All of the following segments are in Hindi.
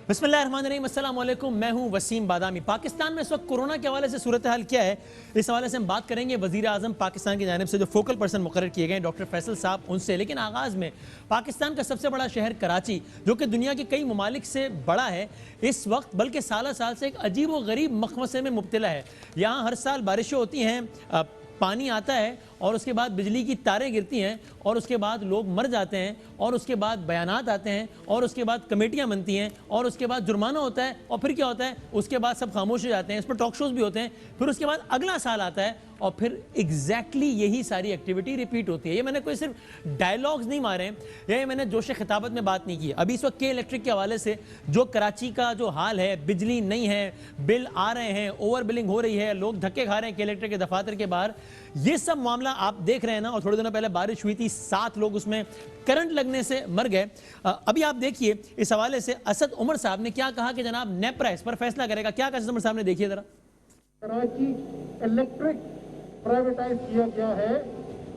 बिस्मिल्लाहिर्रहमानिर्रहीम, अस्सलाम वालेकुम। मैं हूं वसीम बादामी। पाकिस्तान में इस वक्त कोरोना के हवाले से सूरत हाल क्या है, इस हवाले से हम बात करेंगे वजीर आजम पाकिस्तान की जानिब से जो फोकल पर्सन मुकर्रर किए गए डॉक्टर फैसल साहब उनसे। लेकिन आगाज़ में पाकिस्तान का सबसे बड़ा शहर कराची, जो कि दुनिया के कई ममालिक से बड़ा है, इस वक्त बल्कि साल साल से एक अजीब व गरीब मखमसे में मुब्तला है। यहाँ हर साल बारिशें होती हैं, पानी आता है और उसके बाद बिजली की तारें गिरती हैं और उसके बाद लोग मर जाते हैं और उसके बाद बयानात आते हैं और उसके बाद कमेटियां बनती हैं और उसके बाद जुर्माना होता है और फिर क्या होता है, उसके बाद सब खामोश हो जाते हैं। इस पर टॉक शोज भी होते हैं। फिर उसके बाद अगला साल आता है और फिर एग्जैक्टली यही सारी एक्टिविटी रिपीट होती है। ये मैंने कोई सिर्फ डायलॉग्स नहीं मारे हैं, ये मैंने जोश खिताबत में बात नहीं की। अभी इस वक्त के इलेक्ट्रिक के हवाले से जो कराची का जो हाल है, बिजली नहीं है, बिल आ रहे हैं, ओवर बिलिंग हो रही है, लोग धक्के खा रहे हैं के इलेक्ट्रिक के दफातर के बाहर, ये सब मामला आप देख रहे हैं ना। और थोड़े दिनों पहले बारिश हुई थी, 7 लोग उसमें करंट लगने से मर गए। अभी आप देखिए इस हवाले से असद उमर साहब ने क्या कहा कि जनाब नेपरा इस पर फैसला करेगा। क्या कहा असद उमर साहब ने, देखिए जरा। कराची इलेक्ट्रिक प्राइवेटाइज किया गया है,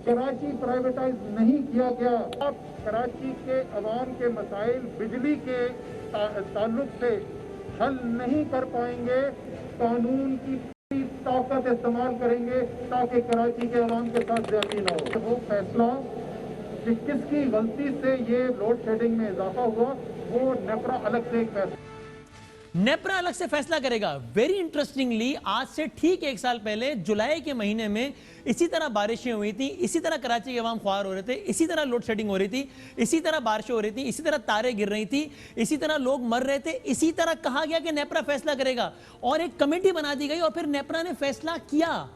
कराची प्राइवेटाइज नहीं किया गया। अब कराची के अवाम के मसाइल बिजली के ताल्लुक से हल नहीं कर पाएंगे, कानून की ताकत इस्तेमाल करेंगे ताकि कराची के अवाम के साथ ज्यादती ना हो। वो फैसला कि किसकी गलती से ये लोड शेडिंग में इजाफा हुआ, वो नेपरा अलग से एक फैसला अलग से फैसला करेगा। वेरी इंटरेस्टिंगली, आज से ठीक 1 साल पहले जुलाई के महीने में इसी तरह बारिशें हुई थी, इसी तरह कराची के अवाम ख्वार हो रहे थे, इसी तरह लोड शेडिंग हो रही थी, इसी तरह बारिशें हो रही थी, इसी तरह तारें गिर रही थी, इसी तरह लोग मर रहे थे। इसी तरह कहा गया कि नेपरा फैसला करेगा और एक कमेटी बना दी गई और फिर नेपरा ने फैसला किया।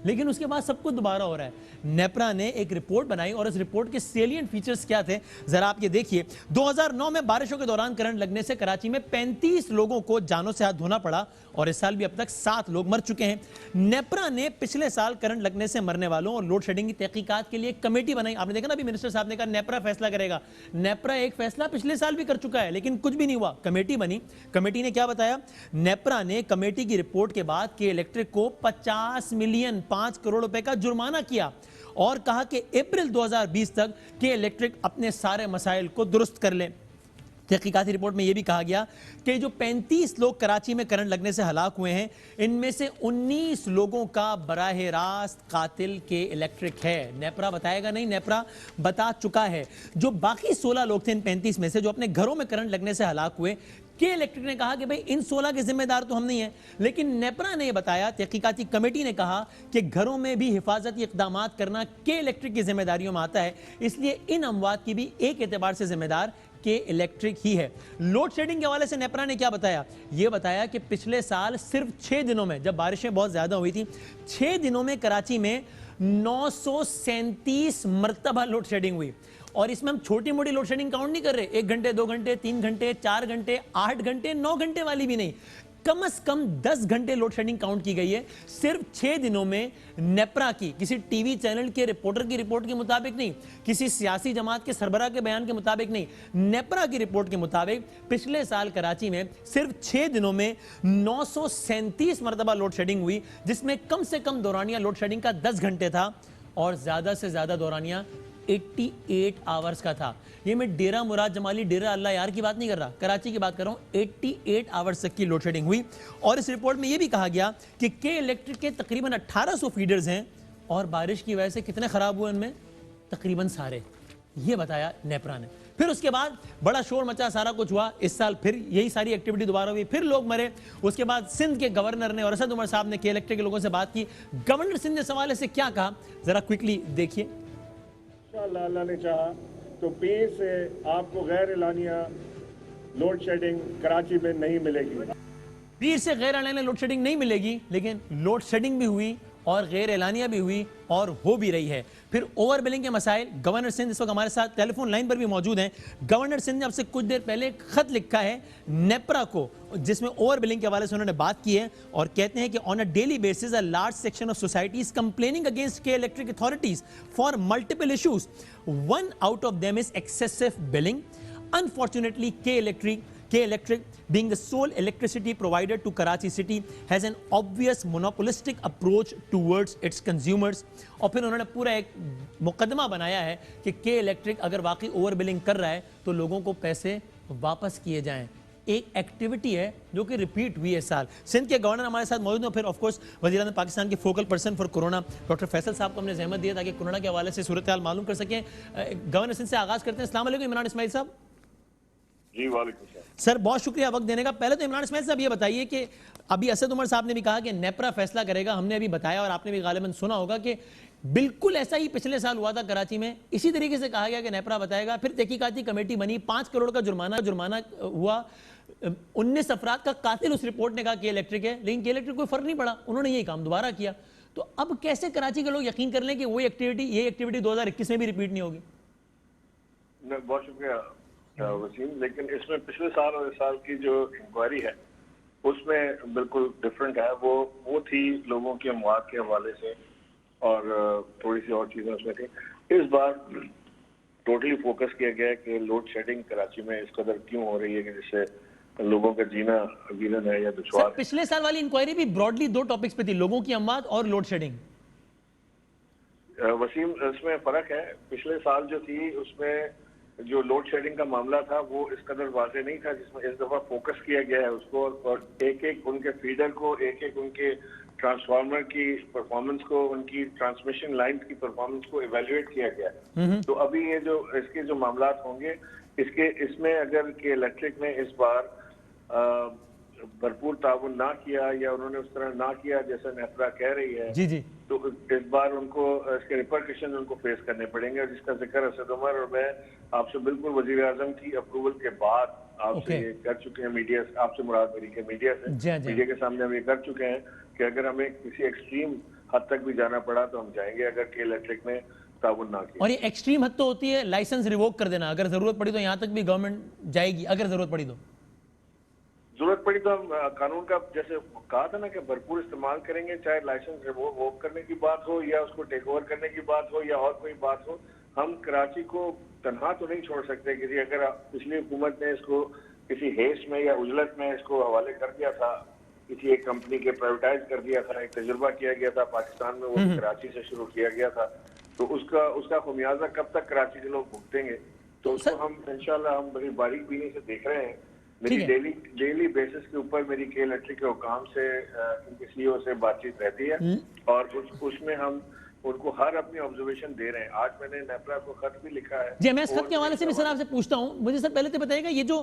लेकिन उसके बाद सब कुछ दोबारा हो रहा है। नेपरा ने एक रिपोर्ट बनाई और इस रिपोर्ट के सेलिएंट फीचर्स क्या थे जरा आप ये देखिए। 2009 में बारिशों के दौरान करंट लगने से कराची में 35 लोगों को जानों से हाथ धोना पड़ा और इस साल भी अब तक 7 लोग मर चुके हैं। नेपरा ने पिछले साल करंट लगने से मरने वालों और लोड शेडिंग की तहकीकात के लिए एक कमेटी बनाई। आपने देखा ना, अभी मिनिस्टर साहब ने कहा नेपरा फैसला करेगा। नेपरा एक फैसला पिछले साल भी कर चुका है लेकिन कुछ भी नहीं हुआ। कमेटी बनी, कमेटी ने क्या बताया, नेपरा ने कमेटी की रिपोर्ट के बाद के इलेक्ट्रिक को 50 मिलियन 5 करोड़ रुपए का जुर्माना किया और कहा कि अप्रैल 2020 तक के इलेक्ट्रिक अपने सारे मसाइल को दुरुस्त कर ले। तहकीकाती रिपोर्ट में यह भी कहा गया कि जो 35 लोग कराची में करंट लगने से हलाक हुए हैं, इनमें से 19 लोगों का बराह रास्त कातिल के इलेक्ट्रिक है। नेपरा बताएगा नहीं, नेपरा बता चुका है। जो बाकी 16 लोग थे इन 35 में से जो अपने घरों में करंट लगने से हलाक हुए, के इलेक्ट्रिक ने कहा कि भाई इन 16 के जिम्मेदार तो हम नहीं हैं। लेकिन नेपरा ने बताया, तहकीकाती कमेटी ने कहा कि घरों में भी हिफाजती इकदाम करना के इलेक्ट्रिक की जिम्मेदारियों में आता है, इसलिए इन अमवात की भी एक एतबार से जिम्मेदार के इलेक्ट्रिक ही है। लोड शेडिंग के हवाले से नेपरा ने क्या बताया, यह बताया कि पिछले साल सिर्फ 6 दिनों में, जब बारिशें बहुत ज्यादा हुई थी, 6 दिनों में कराची में 937 मरतबा लोड शेडिंग हुई। और इसमें हम छोटी मोटी लोड शेडिंग काउंट नहीं कर रहे, 1 घंटे 2 घंटे 3 घंटे 4 घंटे 8 घंटे 9 घंटे वाली भी नहीं, कम से कम 10 घंटे लोड शेडिंग काउंट की गई है सिर्फ 6 दिनों में। नेपरा की किसी टीवी चैनल के रिपोर्टर की रिपोर्ट के मुताबिक नहीं, किसी सियासी जमात के सरबराह के बयान के मुताबिक नहीं, नेपरा की रिपोर्ट के मुताबिक पिछले साल कराची में सिर्फ 6 दिनों में 937 मरतबा लोड शेडिंग हुई, जिसमें कम से कम दौरानिया लोड शेडिंग का 10 घंटे था और ज्यादा से ज्यादा दौरानिया 88 आवर्स का था। ये मैं डेरा मुराद जमाली, डेरा अल्लाह यार की बात नहीं कर रहा, कराची की बात कर रहा हूं। 88 आवर्स तक की लोड शेडिंग हुई। और इस रिपोर्ट में यह भी कहा गया कि के इलेक्ट्रिक के तकरीबन 1800 फीडर्स हैं और बारिश की वजह से कितने खराब हुए उनमें, तकरीबन सारे। ये बताया नेपरा ने। फिर उसके बाद बड़ा शोर मचा, सारा कुछ हुआ। इस साल फिर यही सारी एक्टिविटी दोबारा हुई, फिर लोग मरे। उसके बाद सिंध के गवर्नर ने और असद उमर साहब ने के इलेक्ट्रिक के लोगों से बात की। गवर्नर सिंध ने इस हवाले से क्या कहा, जरा क्विकली देखिए। अल्लाह ने चाहा तो पीर से आपको गैर एलानिया लोड शेडिंग कराची में नहीं मिलेगी। पीर से गैर एलानिया लोड शेडिंग नहीं मिलेगी, लेकिन लोड शेडिंग भी हुई और गैर एलानिया भी हुई और हो भी रही है। फिर ओवर बिलिंग के मसाइल, गवर्नर सिंध इस वक्त हमारे साथ टेलीफोन लाइन पर भी मौजूद हैं। गवर्नर सिंध ने अब से कुछ देर पहले एक खत लिखा है नेपरा को, जिसमें ओवर बिलिंग के हवाले से उन्होंने बात की है और कहते हैं कि on a daily basis a large section of societies complaining against K electric authorities for multiple issues, one out of them is excessive billing. Unfortunately K Electric, being the sole electricity provider to Karachi city, has an obvious monopolistic approach towards its consumers. और फिर उन्होंने पूरा एक मुकदमा बनाया है कि K Electric अगर वाकई ओवर बिलिंग कर रहा है तो लोगों को पैसे वापस किए जाएं। एक एक्टिविटी है जो कि रिपीट हुई है इस साल। सिंध के गवर्नर हमारे साथ मौजूद हैं, फिर ऑफ कोर्स वज़ीर-ए-आज़म पाकिस्तान के focal person for corona doctor Faisal साहब को हमने जहमत दिया ताकि कोरोना के हवाले से सूरत हाल मालूम कर सकें। गवर्नर सिंध से आगाज़ करते हैं। अस्सलाम वालेकुम इमरान इस्माइल साहब। जी वालेकुम सर बहुत शुक्रिया वक्त देने का। पहले तो इमरान इस्माइल साहब ये बताइए कि अभी असद उमर साहब ने भी कहा कि नेपरा फैसला करेगा, हमने अभी बताया और आपने भी गालिबन सुना होगा कि बिल्कुल ऐसा ही पिछले साल हुआ था कराची में, इसी तरीके से कहा गया कि नेपरा बताएगा, फिर तहकीकाती कमेटी बनी, 5 करोड़ का जुर्माना हुआ, 19 अफराद का कातिल उस रिपोर्ट ने कहा के इलेक्ट्रिक है, लेकिन के इलेक्ट्रिक कोई फर्क नहीं पड़ा, उन्होंने यही काम दोबारा किया। तो अब कैसे कराची के लोग यकीन कर लें कि वही एक्टिविटी 2021 में भी रिपीट नहीं होगी? बहुत शुक्रिया वसीम, लेकिन इसमें पिछले साल और इस साल की जो इंक्वायरी है उसमें बिल्कुल डिफरेंट है। वो थी लोगों की अमवात के हवाले से और थोड़ी सी और चीजें उसमें थी। इस बार टोटली फोकस किया गया है कि लोड शेडिंग कराची में इस कदर क्यों हो रही है कि जिससे लोगों का जीना वीरन है या दुश्वार। पिछले साल वाली इंक्वायरी भी ब्रॉडली 2 टॉपिक्स पे थी, लोगों की अमवात और लोड शेडिंग। वसीम, इसमें फर्क है। पिछले साल जो थी उसमें जो लोड शेडिंग का मामला था वो इस कदर वाज़ेह नहीं था, जिसमें इस दफा फोकस किया गया है उसको और एक एक उनके फीडर को, एक एक उनके ट्रांसफार्मर की परफॉर्मेंस को, उनकी ट्रांसमिशन लाइन की परफॉर्मेंस को इवेल्युएट किया गया है। तो अभी ये जो इसके जो मामला होंगे इसमें अगर के इलेक्ट्रिक ने इस बार भरपूर ताउन ना किया या उन्होंने उस तरह ना किया जैसा नेपरा कह रही है, जी जी, तो इस बार उनको इसके रिपरकशन उनको फेस करने पड़ेंगे, जिसका जिक्र असद उमर और मैं आपसे बिल्कुल वजीर आजम की अप्रूवल के बाद आपसे ये कर चुके हैं। मीडिया आपसे मुराद मेरी के मीडिया से, मीडिया के सामने हम ये कर चुके हैं कि अगर हमें किसी एक्सट्रीम हद तक भी जाना पड़ा तो हम जाएंगे अगर के इलेक्ट्रिक ने ताउन ना किया। और ये एक्सट्रीम हद तो होती है लाइसेंस रिवोक कर देना, अगर जरूरत पड़ी तो यहाँ तक भी गवर्नमेंट जाएगी, अगर जरूरत पड़ी तो हम कानून का जैसे कहा था ना कि भरपूर इस्तेमाल करेंगे, चाहे लाइसेंस रिवोक करने की बात हो या उसको टेक ओवर करने की बात हो या और कोई बात हो। हम कराची को तनहा तो नहीं छोड़ सकते किसी, अगर पिछली हुकूमत ने इसको किसी हेस में या उजलत में इसको हवाले कर दिया था, किसी एक कंपनी के प्राइवेटाइज कर दिया था, एक तजुर्बा किया गया था पाकिस्तान में, वो कराची से शुरू किया गया था, तो उसका खुमियाजा कब तक कराची के लोग भुगतेंगे? तो उसको हम इंशाल्लाह हम बड़ी बारीक बीनी से देख रहे हैं। मेरी डेली बेसिस के ऊपर मेरी के इलेक्ट्रिक के हुकाम से उनके सीईओ से बातचीत रहती है और उसमें हम उनको हर अपनी ऑब्जर्वेशन दे रहे हैं। आज मैंने नेपरा को खत भी लिखा है। जी, मैं इस खत के हवाले से भी सर आपसे पूछता हूं। मुझे सर पहले तो बताइएगा, ये जो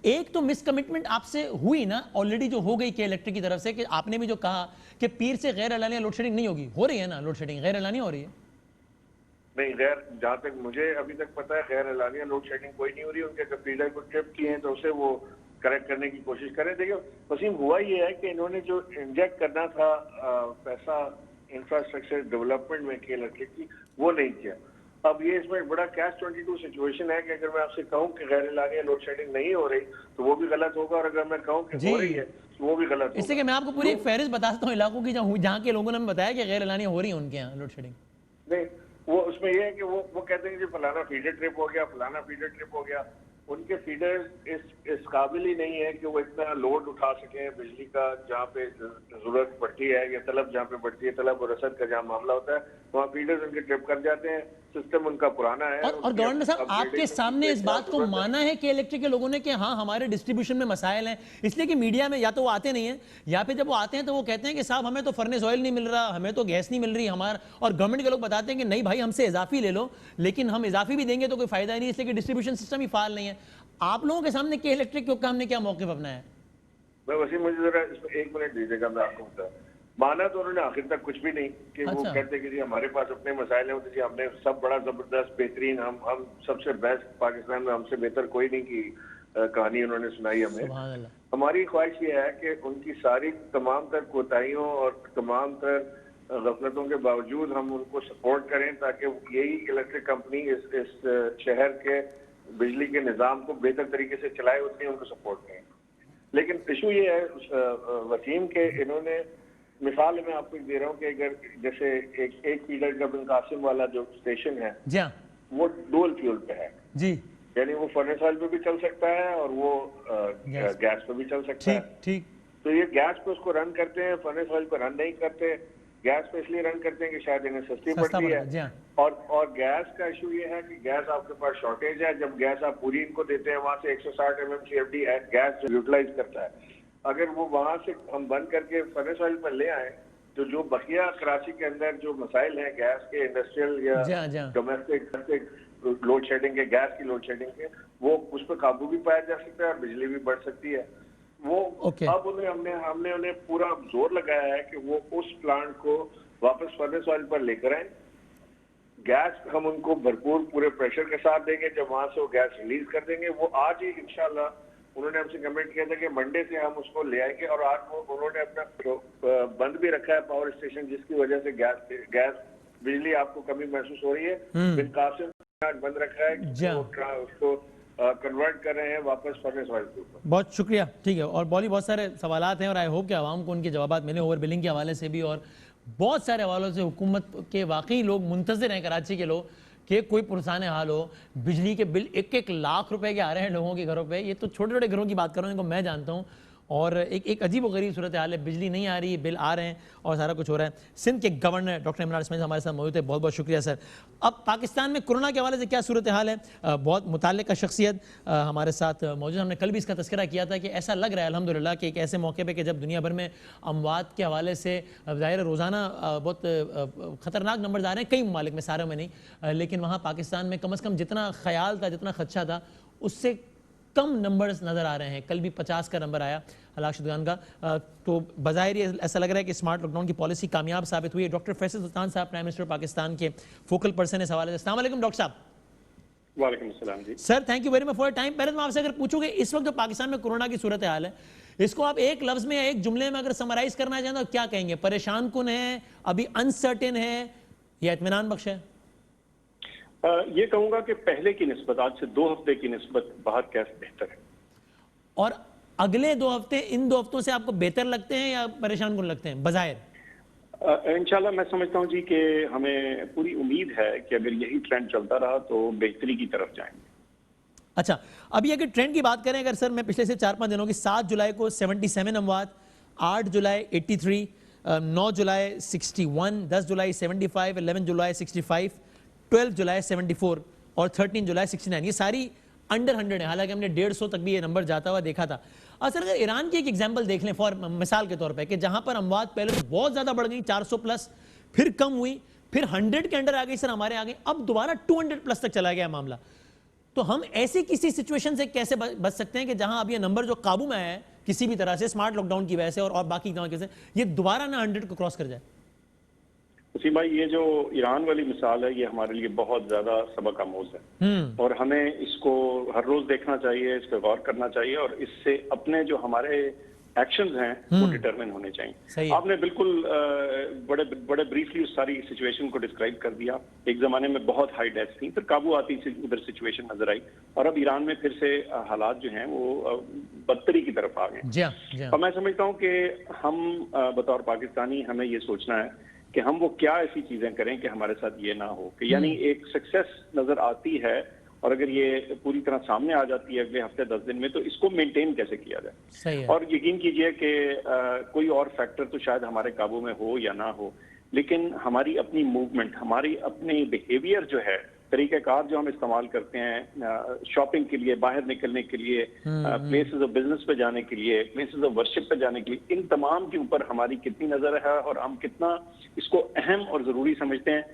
एक तो मिस कमिटमेंट आपसे हुई ना ऑलरेडी जो हो गई के इलेक्ट्रिक की तरफ से, कि आपने भी जो कहा कि पीर से गैर एलानिया लोड शेडिंग नहीं होगी, हो रही है ना लोड शेडिंग, गैर एलानिया हो रही है? नहीं, गैर, जहाँ तक मुझे अभी तक पता है गैर एलानिया लोड शेडिंग कोई नहीं हो रही। उनके फीडर को ट्रिप किए हैं तो उसे वो करेक्ट करने की कोशिश करें। देखिए वसीम, हुआ ये है कि इन्होंने जो इंजेक्ट करना था पैसा इंफ्रास्ट्रक्चर डेवलपमेंट में के इलेक्ट्रिक की, वो नहीं किया। अब ये इसमें बड़ा कैश 22 सिचुएशन है कि अगर मैं आपसे कहूं कि गैर एलानिया लोड शेडिंग नहीं हो रही तो वो भी गलत होगा, और अगर मैं कहूं कि हो रही है तो वो भी गलत होगा। इसलिए कि मैं आपको पूरी एक फहरिस्त बताता हूँ इलाकों की जहाँ के लोगों ने हमें बताया कि गैर एलानिया हो रही है उनके यहाँ लोड शेडिंग। नहीं, वो उसमें ये है कि वो कहते हैं कि फलाना फीडर ट्रिप हो गया, फलाना फीडर ट्रिप हो गया। उनके फीडर इस काबिल ही नहीं है कि वो इतना लोड उठा सकें बिजली का, जहाँ पे जरूरत पड़ती है या तलब जहाँ पे पड़ती है, तलब और रसद का जहाँ मामला होता है वहाँ फीडर्स उनके ट्रिप कर जाते हैं। सिस्टम उनका पुराना है। और गवर्नर साहब आपके सामने इस बात को माना है कि इलेक्ट्रिक के लोगों ने कि हाँ हमारे डिस्ट्रीब्यूशन में मसाइल हैं, इसलिए कि मीडिया में या तो वो आते नहीं है या फिर जब वो आते हैं तो वो कहते हैं कि साहब हमें तो फर्नेस ऑयल नहीं मिल रहा, हमें तो गैस नहीं मिल रही हमारा, और गवर्नमेंट के लोग बताते हैं कि नहीं भाई हमसे इजाफी ले लो, लेकिन हम इजाफी भी देंगे तो कोई फायदा ही नहीं, इसलिए कि डिस्ट्रीब्यूशन सिस्टम ही फाल नहीं है। आप लोगों के सामने के इलेक्ट्रिक के हुक्काम ने क्या मौक़िफ़ अपनाया है? मैं वसीम, मुझे जरा इसमें 1 मिनट दीजिएगा, मैं आपको बताऊं। माना तो उन्होंने आखिर तक कुछ भी नहीं कि वो कहते कि जी हमारे पास अपने मसाइल हैं, तो जी हमने सब बड़ा जबरदस्त बेहतरीन, हम सबसे बेस्ट, पाकिस्तान में हमसे बेहतर कोई नहीं की कहानी उन्होंने सुनाई हमें। हमारी ख्वाहिश ये है कि उनकी सारी तमाम तर कोताहियों और तमाम तर गफलतों के बावजूद हम उनको सपोर्ट करें ताकि यही इलेक्ट्रिक कंपनी इस शहर के बिजली के निज़ाम को बेहतर तरीके से चलाए, उसलिए उनको सपोर्ट करें। लेकिन इशू ये है वसीम के इन्होंने मिसाल मैं आपको दे रहा हूँ कि अगर जैसे एक फीडर का बिन कासिम वाला जो स्टेशन है वो डुअल फ्यूल पे है जी, यानी वो फर्नेस ऑयल पे भी चल सकता है और वो गैस पे भी चल सकता है। ठीक, तो ये गैस पे उसको रन करते हैं, फर्नेस ऑयल पे रन नहीं करते। गैस पे इसलिए रन करते हैं कि शायद इन्हें सस्ती सस्ता पड़ती पड़ता है, जी है। हाँ। और गैस का इशू ये है कि गैस आपके पास शॉर्टेज है। जब गैस आप पूरी इनको देते हैं, वहां से 160 MMCFD गैस यूटिलाइज करता है। अगर वो वहां से हम बंद करके फर्नेस ऑयल पर ले आए, तो जो बकिया कराची के अंदर जो मसाइल हैं गैस के, इंडस्ट्रियल या जी हाँ, जी हाँ। डोमेस्टिक लोड शेडिंग के, गैस की लोड शेडिंग के, वो उस पर काबू भी पाया जा सकता है और बिजली भी बढ़ सकती है। वो Okay. अब हमने उन्हें पूरा जोर लगाया है कि वो उस प्लांट को वापस फर्नेस ऑयल पर लेकर आए। गैस हम उनको भरपूर पूरे प्रेशर के साथ देंगे। जब वहां से वो गैस रिलीज कर देंगे, वो आज ही इंशाल्लाह उन्होंने हमसे कमेंट किया था कि मंडे से हम उसको ले आएंगे। और आज वो उन्होंने अपना बंद भी रखा है पावर स्टेशन, जिसकी वजह से गैस बिजली आपको कमी महसूस हो रही है। बिन कासिम आज बंद रखा है, जी हाँ। उसको कन्वर्ट कर रहे हैं वापस फर्नेस ऑयल के ऊपर। बहुत शुक्रिया, ठीक है। और बहुत सारे सवालात हैं और आई होप कि आवाम को उनके जवाब मिले, ओवर बिलिंग के हवाले से भी और बहुत सारे हवालों से। हुकूमत के वाकई लोग मुंतज़िर हैं, कराची के लोग, कि कोई पुरसान हाल हो। बिजली के बिल 1-1 लाख रुपए के आ रहे हैं लोगों के घरों पे। ये तो छोटे छोटे घरों की बात कर रहा हूँ, इनको मैं जानता हूँ। और एक अजीब व गरीब सूरत हाल है, बिजली नहीं आ रही, बिल आ रहे हैं और सारा कुछ हो रहा है। सिंध के गवर्नर डॉक्टर इमरान इस्माइल हमारे साथ मौजूद है, बहुत बहुत शुक्रिया सर। अब पाकिस्तान में कोरोना के हवाले से क्या सूरत हाल है, बहुत मुताल्लिक़ शख्सियत हमारे साथ मौजूद। हमने कल भी इसका तस्करा किया था कि ऐसा लग रहा है अल्हम्दुलिल्लाह कि एक ऐसे मौके पर कि जब दुनिया भर में अमवात के हवाले से ज़ाहिर रोज़ाना बहुत ख़तरनाक नंबर आ रहे हैं, कई ममालिक में, सारे में नहीं, लेकिन वहाँ पाकिस्तान में कम अज़ कम जितना ख्याल था, जितना खदशा था, उससे कम नंबर्स नज़र आ रहे हैं। कल भी 50 का नंबर आया हलाक शुदगान का। तो बज़ाहिर ऐसा लग रहा है कि स्मार्ट लॉकडाउन की पॉलिसी कामयाब साबित हुई है। डॉक्टर फैसल सुल्तान साहब, प्राइम मिनिस्टर पाकिस्तान के फोकल पर्सन इस हवाले से। अस्सलाम वालेकुम डॉक्टर साहब। वालेकुम अस्सलाम जी। Sir, thank you very much for time. पहले तो मैं आपसे अगर पूछूंगे इस वक्त जो पाकिस्तान में कोरोना की सूरत हाल है, इसको आप एक लफ्ज में या एक जुमले में अगर समराइज करना चाहें तो क्या कहेंगे? परेशान कुन है, अभी अनसर्टेन है या इत्मीनान बख्श है? ये कहूंगा कि पहले की निस्बत, आज से 2 हफ्ते की निस्बत बाहर कैसे बेहतर है। और अगले 2 हफ्ते, इन 2 हफ्तों से आपको बेहतर लगते हैं या परेशान कुन लगते हैं बज़ाहिर? इंशाल्लाह मैं समझता हूं जी कि हमें पूरी उम्मीद है कि अगर यही ट्रेंड चलता रहा तो बेहतरी की तरफ जाएंगे। अच्छा, अभी अगर ट्रेंड की बात करें, अगर सर मैं पिछले से 4-5 दिनों की, 7 जुलाई को 77 अमवात, 8 जुलाई 83, 9 जुलाई 61, 10 जुलाई 75, 11 जुलाई 65, 12 जुलाई 74 और 13 जुलाई 69, ये सारी अंडर 100 है। हालांकि हमने 150 तक भी ये नंबर जाता हुआ देखा था। और सर अगर ईरान की एक एग्जांपल देख लें फॉर मिसाल के तौर पे, कि जहां पर अमवात पहले तो बहुत ज़्यादा बढ़ गई, 400 प्लस, फिर कम हुई, फिर 100 के अंडर आ गई सर, हमारे आ गई, अब दोबारा 200 प्लस तक चला गया मामला। तो हम ऐसी किसी सिचुएशन से कैसे बच सकते हैं कि जहां अब ये नंबर जो काबू में आया है किसी भी तरह से, स्मार्ट लॉकडाउन की वजह से और बाकी तरीके से, ये दोबारा ना 100 को क्रॉस कर जाए? उसी भाई, ये जो ईरान वाली मिसाल है, ये हमारे लिए बहुत ज्यादा सबक आमोज है और हमें इसको हर रोज देखना चाहिए, इस पर गौर करना चाहिए और इससे अपने जो हमारे एक्शंस हैं वो डिटरमिन होने चाहिए। आपने बिल्कुल बड़े ब्रीफली उस सारी सिचुएशन को डिस्क्राइब कर दिया। एक जमाने में बहुत हाई डेथ्स थी, फिर काबू आती उधर सिचुएशन नजर आई और अब ईरान में फिर से हालात जो हैं वो बदतरी की तरफ आ गए। और मैं समझता हूँ कि हम बतौर पाकिस्तानी हमें ये सोचना है कि हम वो क्या ऐसी चीजें करें कि हमारे साथ ये ना हो, कि यानी एक सक्सेस नजर आती है और अगर ये पूरी तरह सामने आ जाती है अगले हफ्ते 10 दिन में, तो इसको मेंटेन कैसे किया जाए। सही है। और यकीन कीजिए कि कोई और फैक्टर तो शायद हमारे काबू में हो या ना हो, लेकिन हमारी अपनी मूवमेंट, हमारी अपनी बिहेवियर जो है, तरीक़ाकार जो हम इस्तेमाल करते हैं शॉपिंग के लिए, बाहर निकलने के लिए, प्लेसेस ऑफ बिजनेस पे जाने के लिए, प्लेसेस ऑफ वर्शिप पे जाने के लिए, इन तमाम के ऊपर हमारी कितनी नजर है और हम कितना इसको अहम और जरूरी समझते हैं,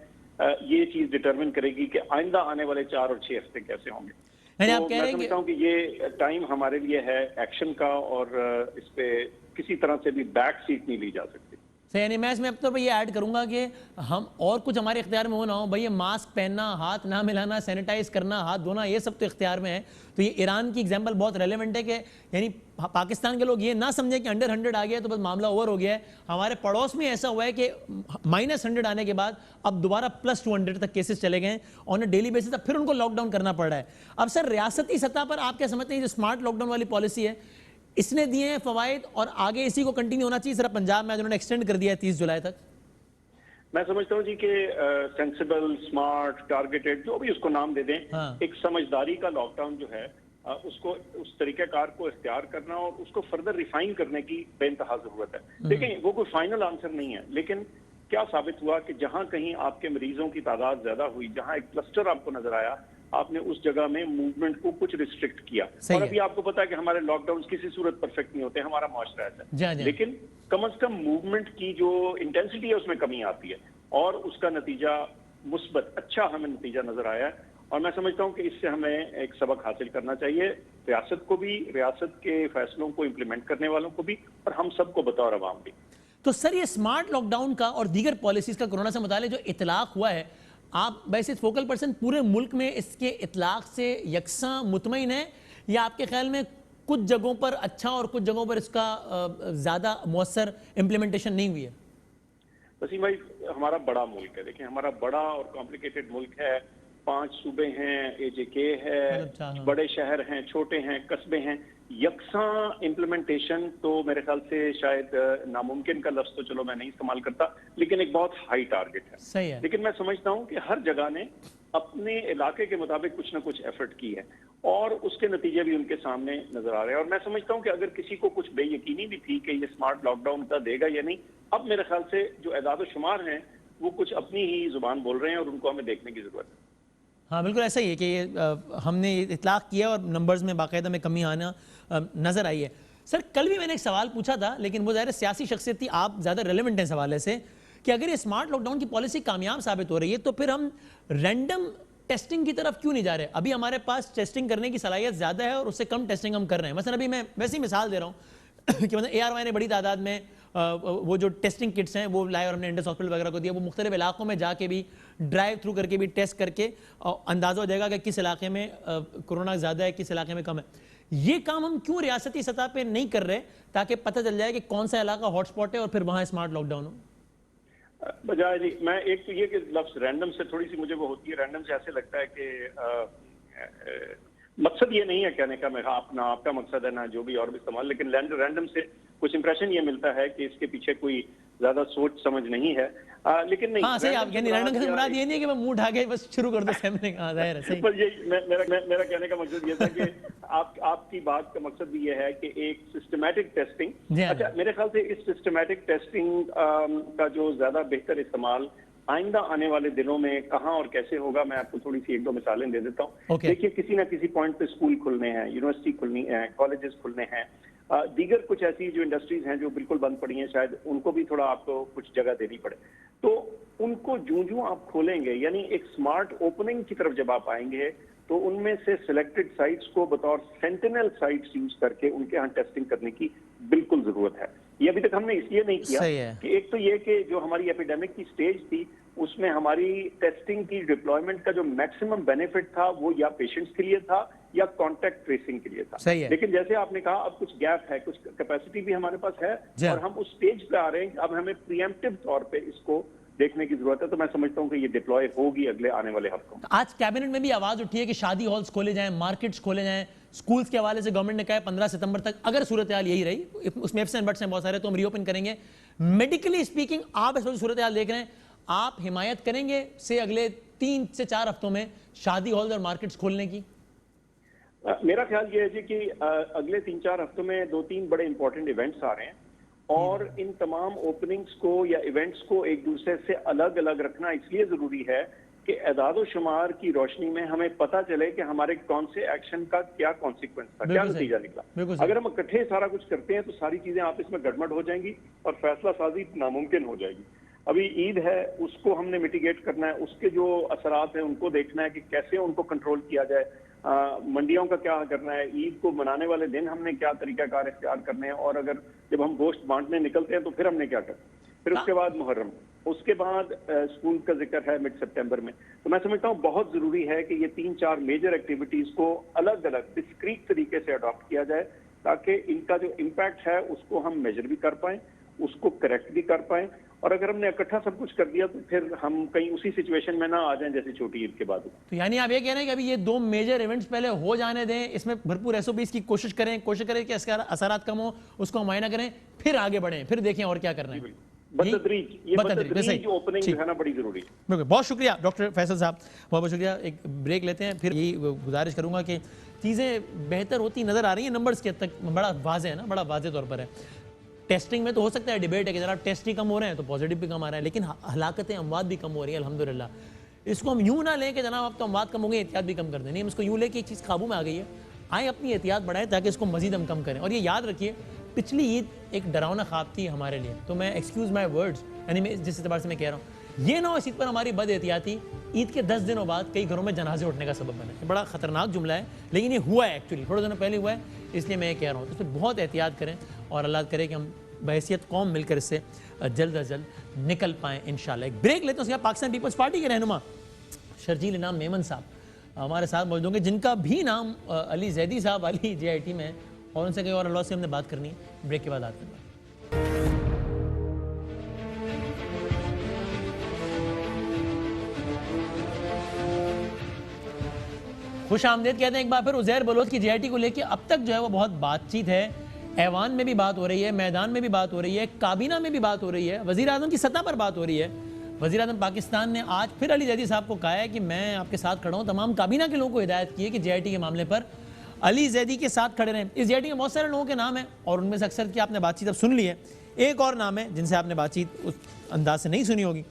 ये चीज डिटरमिन करेगी कि आइंदा आने वाले 4 और 6 हफ्ते कैसे होंगे। तो मैं समझता हूँ कि ये टाइम हमारे लिए है एक्शन का और इस पे किसी तरह से भी बैक सीट नहीं ली जा सकती। यानी मैं इसमें अब तो ये ऐड करूंगा कि हम और कुछ हमारे इख्तियार में हो ना हो, भाई ये मास्क पहनना, हाथ ना मिलाना, सैनिटाइज करना, हाथ धोना, ये सब तो इख्तियार में है। तो ये ईरान की एग्जांपल बहुत रेलेवेंट है कि यानी पाकिस्तान के लोग ये ना समझे कि अंडर 100 आ गया तो बस मामला ओवर हो गया है। हमारे पड़ोस में ऐसा हुआ है कि -100 आने के बाद अब दोबारा +200 तक केसेस चले गए ऑन अ डेली बेसिस, अब फिर उनको लॉकडाउन करना पड़ रहा है। अब सर रियासती सतह पर आप क्या समझते हैं जो स्मार्ट लॉकडाउन वाली पॉलिसी है, इसने दिए हैं फवाइद और आगे इसी को कंटिन्यू होना चाहिए? सर पंजाब में उन्होंने एक्सटेंड कर दिया है 30 जुलाई तक। मैं समझता हूँ जी कि सेंसिबल, स्मार्ट, टारगेटेड, जो भी उसको नाम दे दें, एक समझदारी का लॉकडाउन जो है उसको, उस तरीक़ाकार को इख्तियार करना और उसको फर्दर रिफाइन करने की बेइंतहा जरूरत है। देखें, वो कोई फाइनल आंसर नहीं है, लेकिन क्या साबित हुआ कि जहां कहीं आपके मरीजों की तादाद ज्यादा हुई, जहां एक क्लस्टर आपको नजर आया, आपने उस जगह में मूवमेंट को कुछ रिस्ट्रिक्ट किया। और अभी आपको पता है कि हमारे लॉकडाउन किसी सूरत परफेक्ट नहीं होते, हमारा मुआशरा ऐसा है, लेकिन कम से कम मूवमेंट की जो इंटेंसिटी है उसमें कमी आती है और उसका नतीजा मुस्बत अच्छा हमें नतीजा नजर आया है। और मैं समझता हूं कि इससे हमें एक सबक हासिल करना चाहिए, रियासत को भी, रियासत के फैसलों को इम्प्लीमेंट करने वालों को भी, और हम सबको बतौर अवाम भी। तो सर ये स्मार्ट लॉकडाउन का और दीगर पॉलिसीज का कोरोना से मुताल्लिक जो इतलाक हुआ है, आप वैसे फोकल पर्सन पूरे मुल्क में इसके इतलाक से यकसा मुतमईन है, या आपके ख्याल में कुछ जगहों पर अच्छा और कुछ जगहों पर इसका ज्यादा मौसर इम्प्लीमेंटेशन नहीं हुई है? वसीम भाई, हमारा बड़ा मुल्क है, देखिए हमारा बड़ा और कॉम्प्लिकेटेड मुल्क है, 5 सूबे हैं, AJK है, बड़े शहर हैं, छोटे हैं, कस्बे हैं, यकसा इम्प्लीमेंटेशन तो मेरे ख्याल से शायद नामुमकिन का लफ्ज तो चलो मैं नहीं इस्तेमाल करता, लेकिन एक बहुत हाई टारगेट है। सही है। लेकिन मैं समझता हूं कि हर जगह ने अपने इलाके के मुताबिक कुछ ना कुछ एफर्ट की है और उसके नतीजे भी उनके सामने नजर आ रहे हैं। और मैं समझता हूं कि अगर किसी को कुछ बेयकीनी भी थी कि ये स्मार्ट लॉकडाउन का देगा या नहीं, अब मेरे ख्याल से जो एदाद शुमार हैं वो कुछ अपनी ही जुबान बोल रहे हैं और उनको हमें देखने की जरूरत है। हाँ बिल्कुल ऐसा ही है कि हमने इतलाक किया और नंबर्स में बाकायदा में कमी आना नजर आई है। सर कल भी मैंने एक सवाल पूछा था, लेकिन वो ज़ाहिर सियासी शख्सियत थी, आप ज़्यादा रेलेवेंट हैं सवाल से, कि अगर ये स्मार्ट लॉकडाउन की पॉलिसी कामयाब साबित हो रही है तो फिर हम रैंडम टेस्टिंग की तरफ क्यों नहीं जा रहे? अभी हमारे पास टेस्टिंग करने की सलाहियत ज़्यादा है और उससे कम टेस्टिंग हम कर रहे हैं। मतलब अभी मैं वैसी मिसाल दे रहा हूँ कि मतलब ARY ने बड़ी तादाद में वो जो टेस्टिंग किट्स हैं वो लाए और हमने इंडस हॉस्पिटल वगैरह को दिया। वो मुख्तलिफ इलाकों में जाके भी ड्राइव थ्रू करके भी टेस्ट करके अंदाज़ा हो जाएगा कि किस इलाके में कोरोना ज़्यादा है, किस इलाके में कम है। ये काम हम क्यों रियासती सतह पे नहीं कर रहे ताकि पता चल जाए कि कौन सा इलाका हॉटस्पॉट है और फिर वहाँ स्मार्ट लॉकडाउन हो? बजाय जी, मैं एक तो ये कि लफ्ज रैंडम से थोड़ी सी मुझे वो होती है, रैंडम से ऐसे लगता है कि मकसद ये नहीं है कहने का, मैं अपना आपका मकसद है ना जो भी और भी इस्तेमाल, लेकिन रैंडम से कुछ इंप्रेशन ये मिलता है कि इसके पीछे कोई ज्यादा सोच समझ नहीं है। लेकिन नहीं, हाँ सही, आप यानी रैंडम से मुराद ये नहीं है कि मैं मुंह ढा के बस शुरू कर दो सैम्पलिंग। हाँ जाहिर है सही। पर ये मेरा कहने का मकसद ये था कि आपकी बात का मकसद भी ये है कि एक सिस्टमैटिक टेस्टिंग, अच्छा मेरे ख्याल से इस सिस्टमैटिक टेस्टिंग का जो ज्यादा बेहतर इस्तेमाल आइंदा आने वाले दिनों में कहाँ और कैसे होगा, मैं आपको थोड़ी सी 1-2 मिसालें दे देता हूँ। देखिए किसी ना किसी पॉइंट पे स्कूल खुलने हैं, यूनिवर्सिटी खुलनी है, कॉलेजेस खुलने हैं, दीगर कुछ ऐसी जो इंडस्ट्रीज हैं जो बिल्कुल बंद पड़ी हैं, शायद उनको भी थोड़ा आपको कुछ जगह देनी पड़े। तो उनको जूं आप खोलेंगे, यानी एक स्मार्ट ओपनिंग की तरफ जब आप आएंगे, तो उनमें से सिलेक्टेड साइट्स को बतौर सेंटिनल साइट्स यूज करके उनके यहाँ टेस्टिंग करने की बिल्कुल जरूरत है। ये अभी तक हमने इसलिए नहीं किया कि एक तो ये कि जो हमारी एपिडेमिक की स्टेज थी उसमें हमारी टेस्टिंग की डिप्लॉयमेंट का जो मैक्सिमम बेनिफिट था वो या पेशेंट्स के लिए था या कॉन्टैक्ट ट्रेसिंग के लिए था। लेकिन जैसे आपने कहा अब कुछ गैप है, कुछ कैपेसिटी भी हमारे पास है और हम उस स्टेज पे आ रहे हैं, अब हमें प्रीएम्प्टिव तौर पे इसको देखने की जरूरत है। तो मैं समझता हूं कि ये डिप्लॉय होगी अगले आने वाले हफ्तों में। आज कैबिनेट में भी आवाज उठी है कि शादी हॉल्स खोले जाएं, मार्केट्स खोले जाएं, स्कूल्स के हवाले से गवर्नमेंट ने कहा है 15 सितंबर तक अगर सूरत हाल यही रही, उसमें एफ्स एंड बट्स हैं बहुत सारे, तो हम रीओपन करेंगे। मेडिकली स्पीकिंग आप इस वक्त सूरत हाल देख रहे हैं, आप हिमायत करेंगे से अगले 3 से 4 हफ्तों में शादी हॉल्स और मार्केट्स खोलने की? मेरा ख्याल ये है जी कि अगले 3-4 हफ्तों में 2-3 बड़े इंपॉर्टेंट इवेंट्स आ रहे हैं और इन तमाम ओपनिंग्स को या इवेंट्स को एक दूसरे से अलग अलग रखना इसलिए जरूरी है कि एदाद शुमार की रोशनी में हमें पता चले कि हमारे कौन से एक्शन का क्या कॉन्सिक्वेंस था, क्या नतीजा निकला। अगर हम इकट्ठे सारा कुछ करते हैं तो सारी चीजें आपस में गड़बड़ हो जाएंगी और फैसला साजी नामुमकिन हो जाएगी। अभी ईद है, उसको हमने मिटिगेट करना है, उसके जो असरात हैं उनको देखना है कि कैसे उनको कंट्रोल किया जाए, मंडियों का क्या करना है, ईद को मनाने वाले दिन हमने क्या तरीकाकार इख्तियार करने हैं, और अगर जब हम गोश्त बांटने निकलते हैं तो फिर हमने क्या करना, फिर उसके बाद मुहर्रम, उसके बाद स्कूल का जिक्र है मिड सितंबर में। तो मैं समझता हूँ बहुत जरूरी है कि ये 3-4 मेजर एक्टिविटीज को अलग अलग डिस्क्रीट तरीके से अडॉप्ट किया जाए ताकि इनका जो इम्पैक्ट है उसको हम मेजर भी कर पाएं, उसको करेक्ट भी कर पाएं। और अगर हमने इकट्ठा सब कुछ कर दिया तो फिर हम कहीं उसी सिचुएशन में ना आ जाएं जैसे छोटी ईद के बाद। तो यानी आप ये कह रहे हैं कि अभी ये 2 मेजर इवेंट्स पहले हो जाने दें, इसमें भरपूर SOPs की कोशिश करें कि असरात कम हो, उसको मुआयना करें, फिर आगे बढ़ें, फिर देखें और क्या करना है। बतदरीज ओपनिंग जो है ना बड़ी जरूरी है। बहुत शुक्रिया डॉक्टर फैसल साहब, बहुत बहुत शुक्रिया। एक ब्रेक लेते हैं, फिर यही गुजारिश करूंगा कि चीज़ें बेहतर होती नजर आ रही हैं, नंबर्स के हद तक बड़ा वाज़ेह है ना, बड़ा वाज़ेह तौर पर है। टेस्टिंग में तो हो सकता है डिबेट है कि जरा टेस्ट ही कम हो रहे हैं तो पॉजिटिव भी कम आ रहा है, लेकिन हलाकतें अमवात भी कम हो रही है अल्हम्दुलिल्लाह। इसको हम यूं ना लें कि जनाब अब तो अमवात कम हो गई, एहतियात भी कम कर देनी, हम इसको यूं लें कि एक चीज़ काबू में आ गई है, आए अपनी एहतियात बढ़ाएं ताकि इसको मजीद हम कम करें। और ये याद रखिए पिछली ईद एक डरावना ख्वाब थी हमारे लिए, तो मैं एक्सक्यूज़ माई वर्ड्स, यानी मैं जिस एतबार से मैं कह रहा हूँ, ये ना हो इस ईद पर हमारी बद एहतियाती ईद के 10 दिनों बाद कई घरों में जनाजे उठने का सबब बने। बड़ा ख़तरनाक जुमला है, लेकिन ये हुआ है एक्चुअली, थोड़े दिनों पहले हुआ है, इसलिए मैं ये कह रहा हूँ। तो इसमें बहुत एहतियात करें और अल्लाह करे कि हम बहैसियत कौम मिलकर इससे जल्द अज जल्द निकल पाएँ इंशाल्लाह। एक ब्रेक लेते हैं, उसके बाद पाकिस्तान पीपल्स पार्टी के रहनुमा शर्जील इनाम मेमन साहब हमारे साथ मौजूद होंगे, जिनका भी नाम अली जैदी साहब वाली JIT में है, और उनसे कहीं और अल्लाह से हमने बात करनी है। ब्रेक के बाद आते हैं। खुश आमदेद कहते हैं एक बार फिर उज़ैर बलोच की JIT को लेकर अब तक जो है वो बहुत बातचीत है, ऐवान में भी बात हो रही है, मैदान में भी बात हो रही है, काबीना में भी बात हो रही है, वज़ीर आज़म की सतह पर बात हो रही है। वज़ीर आज़म पाकिस्तान ने आज फिर अली जैदी साहब को कहा है कि मैं आपके साथ खड़ा हूँ, तमाम काबीना के लोगों को हिदायत की है कि JIT के मामले पर अली जैदी के साथ खड़े रहें। इस JIT में बहुत सारे लोगों के नाम हैं और उनमें से अक्सर की आपने बातचीत अब सुन ली है। एक और नाम है जिनसे आपने बातचीत उस अंदाज से नहीं सुनी होगी,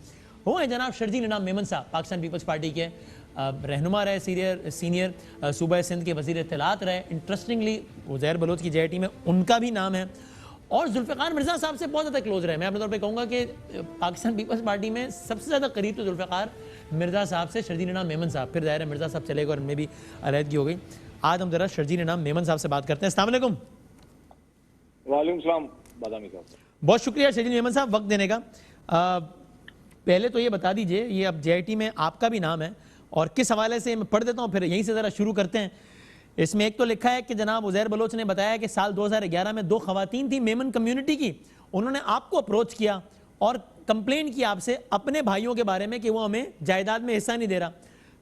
वो है जनाब शर्जील इनाम मेमन साहब, पाकिस्तान पीपल्स पार्टी के रहनुमा रहे, सीनियर सूबा सिंध के वज़ीर इत्तलात रहे। इंटरेस्टिंगली उज़ैर बलोच की JIT में उनका भी नाम है और जुल्फ़िकार मिर्ज़ा साहब से बहुत ज़्यादा क्लोज रहे। मैं अपने तौर पे कहूँगा कि पाकिस्तान पीपल्स पार्टी में सबसे ज़्यादा करीब तो जुल्फ़िकार मिर्ज़ा साहब से शर्जील इनाम मेमन साहब, फिर ज़ाहिर है मिर्ज़ा साहब चले गए और उनमें भी अलहदगी हो गई। आज हम ज़रा शर्जील इनाम मेमन साहब से बात करते हैं। अस्सलाम वालेकुम। वालेकुम सलाम बादामी साहब। बहुत शुक्रिया शर्जील मेमन साहब वक्त देने का। पहले तो ये बता दीजिए, ये अब JIT में आपका भी नाम है और किस हवाले से, मैं पढ़ देता हूँ फिर यहीं से ज़रा शुरू करते हैं। इसमें एक तो लिखा है कि जनाब उज़ैर बलोच ने बताया कि साल 2011 में 2 ख़वातीन थी मेमन कम्युनिटी की, उन्होंने आपको अप्रोच किया और कंप्लेन की आपसे अपने भाइयों के बारे में कि वो हमें जायदाद में हिस्सा नहीं दे रहा।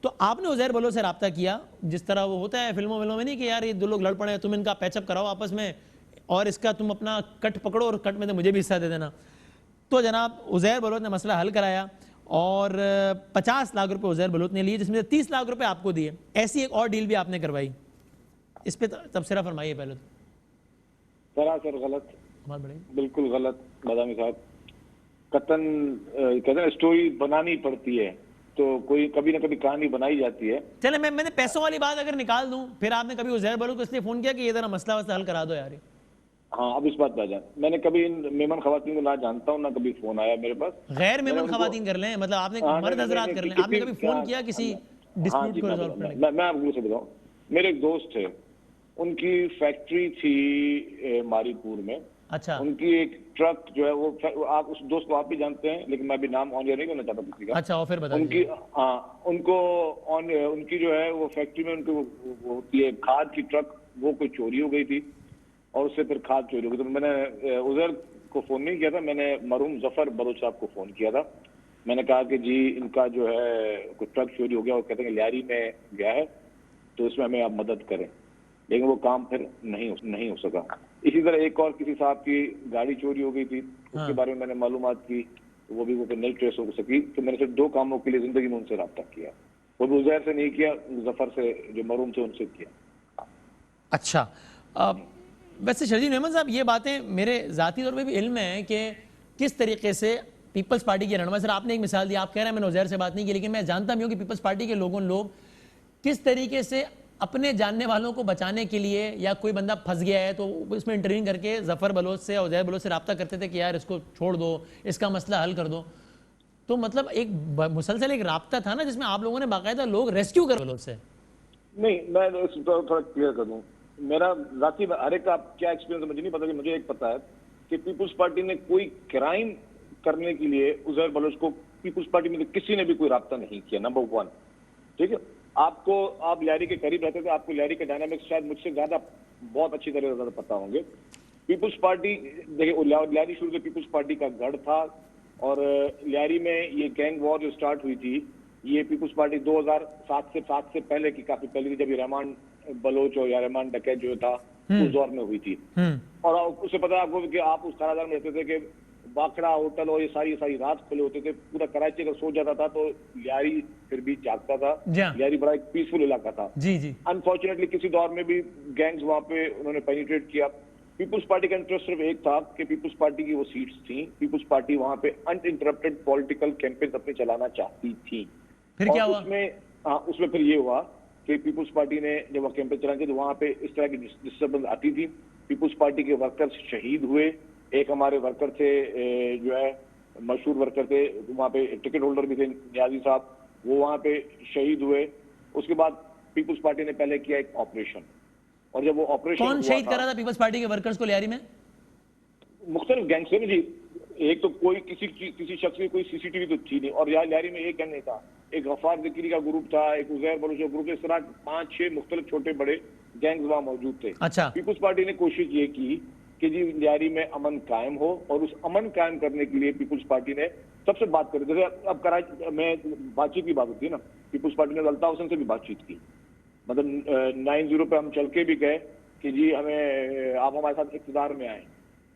तो आपने उज़ैर बलोच से रब्ता किया, जिस तरह वो होता है फिल्मों में नहीं कि यार ये 2 लोग लड़ पड़े हैं, तुम इनका पैचअप कराओ आपस में और इसका तुम अपना कट पकड़ो और कट में तो मुझे भी हिस्सा दे देना। तो जनाब उज़ैर बलोच ने मसला हल कराया और 50 लाख रुपए उज़ैर बलोच ने लिए, जिसमें 30 लाख रुपए आपको दिए। ऐसी एक और डील भी आपने करवाई, इस पे तबसरा फरमाइए पहले तो। सरासर गलत, बिल्कुल गलत बादामी साहब। कतन कहते हैं स्टोरी बनानी पड़ती है तो कोई कभी ना कभी कहानी बनाई जाती है। चले मैंने पैसों वाली बात अगर निकाल दूं, फिर आपने कभी उज़ैर बलोच को इसलिए फोन किया कि ये जरा मसला वसला हल करा दो यार। हाँ, अब इस बात पे आ जाए, मैंने कभी इन मेमन खवातीन को ना जानता हूँ ना कभी फोन आया मेरे पास। गैर मेमन खवातीन कर लें, मतलब आपने मर्द हजरात कर लें, आपने कभी फोन किया किसी डिस्प्यूट को रिजॉल्व करने के? मैं आपको से बताऊँ, मेरे एक दोस्त थे, उनकी फैक्ट्री थी मारीपुर में। अच्छा। उनकी एक ट्रक जो है वो आप उस दोस्त को आप भी जानते हैं, लेकिन मैं अभी नाम ऑन एयर नहीं करना चाहता किसी का। अच्छा, और फिर बताइए। उनकी उनको उनकी जो है वो फैक्ट्री में उनकी वो होती है खाद की ट्रक, वो कोई चोरी हो गई थी और उससे फिर खाद चोरी हो गई। तो मैंने उज़ैर को फोन नहीं किया था, मैंने मरहूम जफर बलोच साहब को फोन किया था। मैंने कहा कि जी इनका जो है कोई ट्रक चोरी हो गया और कहते हैं लियारी में गया है, तो इसमें हमें आप मदद करें, लेकिन वो काम फिर नहीं हो सका। इसी तरह एक और किसी साहब की गाड़ी चोरी हो गई थी, उसके बारे में मैंने मालूमात की, तो वो भी वो फिर नहीं ट्रेस हो सकी। तो मैंने सिर्फ 2 कामों के लिए जिंदगी में उनसे रब्ता किया, वो भी उज़ैर से नहीं किया, जफर से जो मरहूम थे उनसे किया। अच्छा, वैसे शर्जील मेमन साहब ये बातें मेरे ज़ाती तौर पे भी इल्म है कि किस तरीके से पीपल्स पार्टी के रहनुमा, सर आपने एक मिसाल दी, आप कह रहे हैं मैंने उज़ैर से बात नहीं की, लेकिन मैं जानता भी हूँ कि पीपल्स पार्टी के लोग किस तरीके से अपने जानने वालों को बचाने के लिए, या कोई बंदा फंस गया है तो इसमें इंटरव्यू करके जफर बलोच से या उज़ैर बलोच से रब्ता करते थे कि यार इसको छोड़ दो, इसका मसला हल कर दो। तो मतलब एक मुसलसल एक रब्ता था ना जिसमें आप लोगों ने बाकायदा लोग रेस्क्यू कर बलोच से। नहीं, मैं थोड़ा क्लियर कर दूं, मेरा जाती हर एक का क्या एक्सपीरियंस मुझे नहीं पता, कि मुझे एक पता है कि पीपुल्स पार्टी ने कोई क्राइम करने के लिए उज़ैर बलोच को पीपुल्स पार्टी में किसी ने भी कोई रब्ता नहीं किया, नंबर 1। ठीक है, आप लियारी के करीब रहते थे, आपको लियारी के डायनामिक्स शायद मुझसे ज्यादा बहुत अच्छी तरह से पता होंगे। पीपुल्स पार्टी देखिए, लियारी शुरू से पीपुल्स पार्टी का गढ़ था और लियारी में ये गैंग वॉर जो स्टार्ट हुई थी, ये पीपुल्स पार्टी 2007 से पहले की, काफी पहले की, जब रहमान बलोच और या रहमान डकैत जो था उस दौर में हुई थी। और उससे पता है आपको कि आप उस कारागार में रहते थे कि बाखड़ा होटल और ये सारी रात खुले होते थे, पूरा कराची अगर सो जाता था तो लियारी फिर भी जागता था। लियारी बड़ा एक पीसफुल इलाका था। जी जी। अनफॉर्चुनेटली किसी दौर में भी गैंग्स वहां पे उन्होंने पेनिट्रेट किया पीपुल्स पार्टी का इंटरेस्ट सिर्फ एक था कि पीपुल्स पार्टी की वो सीट्स थी, पीपुल्स पार्टी वहां पे अनइंटरप्टेड पॉलिटिकल कैंपेन अपनी चलाना चाहती थी। फिर क्या हुआ? उसमें फिर ये हुआ कि पीपुल्स पार्टी ने जब वह कैंपेन चलानी थी तो वहां पे इस तरह की डिस्टर्बेंस आती थी। पीपुल्स पार्टी के वर्कर्स शहीद हुए। एक हमारे वर्कर थे, जो है मशहूर वर्कर थे, वहां पे टिकट होल्डर भी थे न्याजी साहब, वो वहां पे शहीद हुए। उसके बाद पीपुल्स पार्टी ने पहले किया एक ऑपरेशन, और जब वो ऑपरेशन कौन शहीद करा था पीपल्स पार्टी के वर्कर्स को लियारी में? मुख्तलिफ गैंग से जी। एक तो कोई किसी शख्स की कोई सीसीटीवी तो थी नहीं, और लियारी में एक गैंग नहीं था, एक गफ्फार ज़िक्री का ग्रुप था, एक उज़ैर बलोच का ग्रुप, इस तरह 5-6 मुख्तलिफ छोटे बड़े गैंग्स वहां मौजूद थे। अच्छा। पीपुल्स पार्टी ने कोशिश ये की कि जी लियारी में अमन कायम हो, और उस अमन कायम करने के लिए पीपुल्स पार्टी ने सबसे बात करी। जैसे अब कराची में बातचीत की बात होती है ना, पीपुल्स पार्टी ने अल्ताफ हुसैन से भी बातचीत की, मतलब 9-0 पे हम चल के भी गए कि जी हमें आप हमारे साथ इक़्तिदार में आए,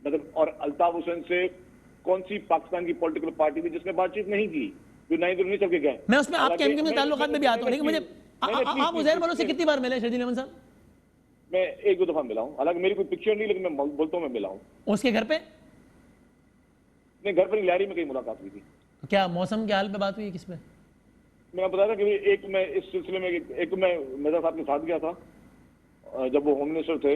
मतलब। और अल्ताफ हुसैन से कौन सी पाकिस्तान की पॉलिटिकल पार्टी थी जिसने बातचीत नहीं की, जो 9-0 नहीं चल के गए? मैं उसमें आपके एमक्यू के ताल्लुकात में भी आता हूं, लेकिन मुझे आप उज़ैर बलोच से कितनी बार मिले शर्जील अहमद साहब? मैं 1-2 दफा मिला हूँ, हालांकि मेरी कोई पिक्चर नहीं, लेकिन मैं बोलता हूँ मैं मिला हूँ। उसके घर पे? अपने घर पर लियारी में कहीं मुलाकात हुई थी। क्या मौसम के हाल पे बात हुई है, किस पे? मैं बता रहा कि एक मैं इस सिलसिले में एक मैं मिर्जा साहब के साथ गया था जब वो होम मिनिस्टर थे।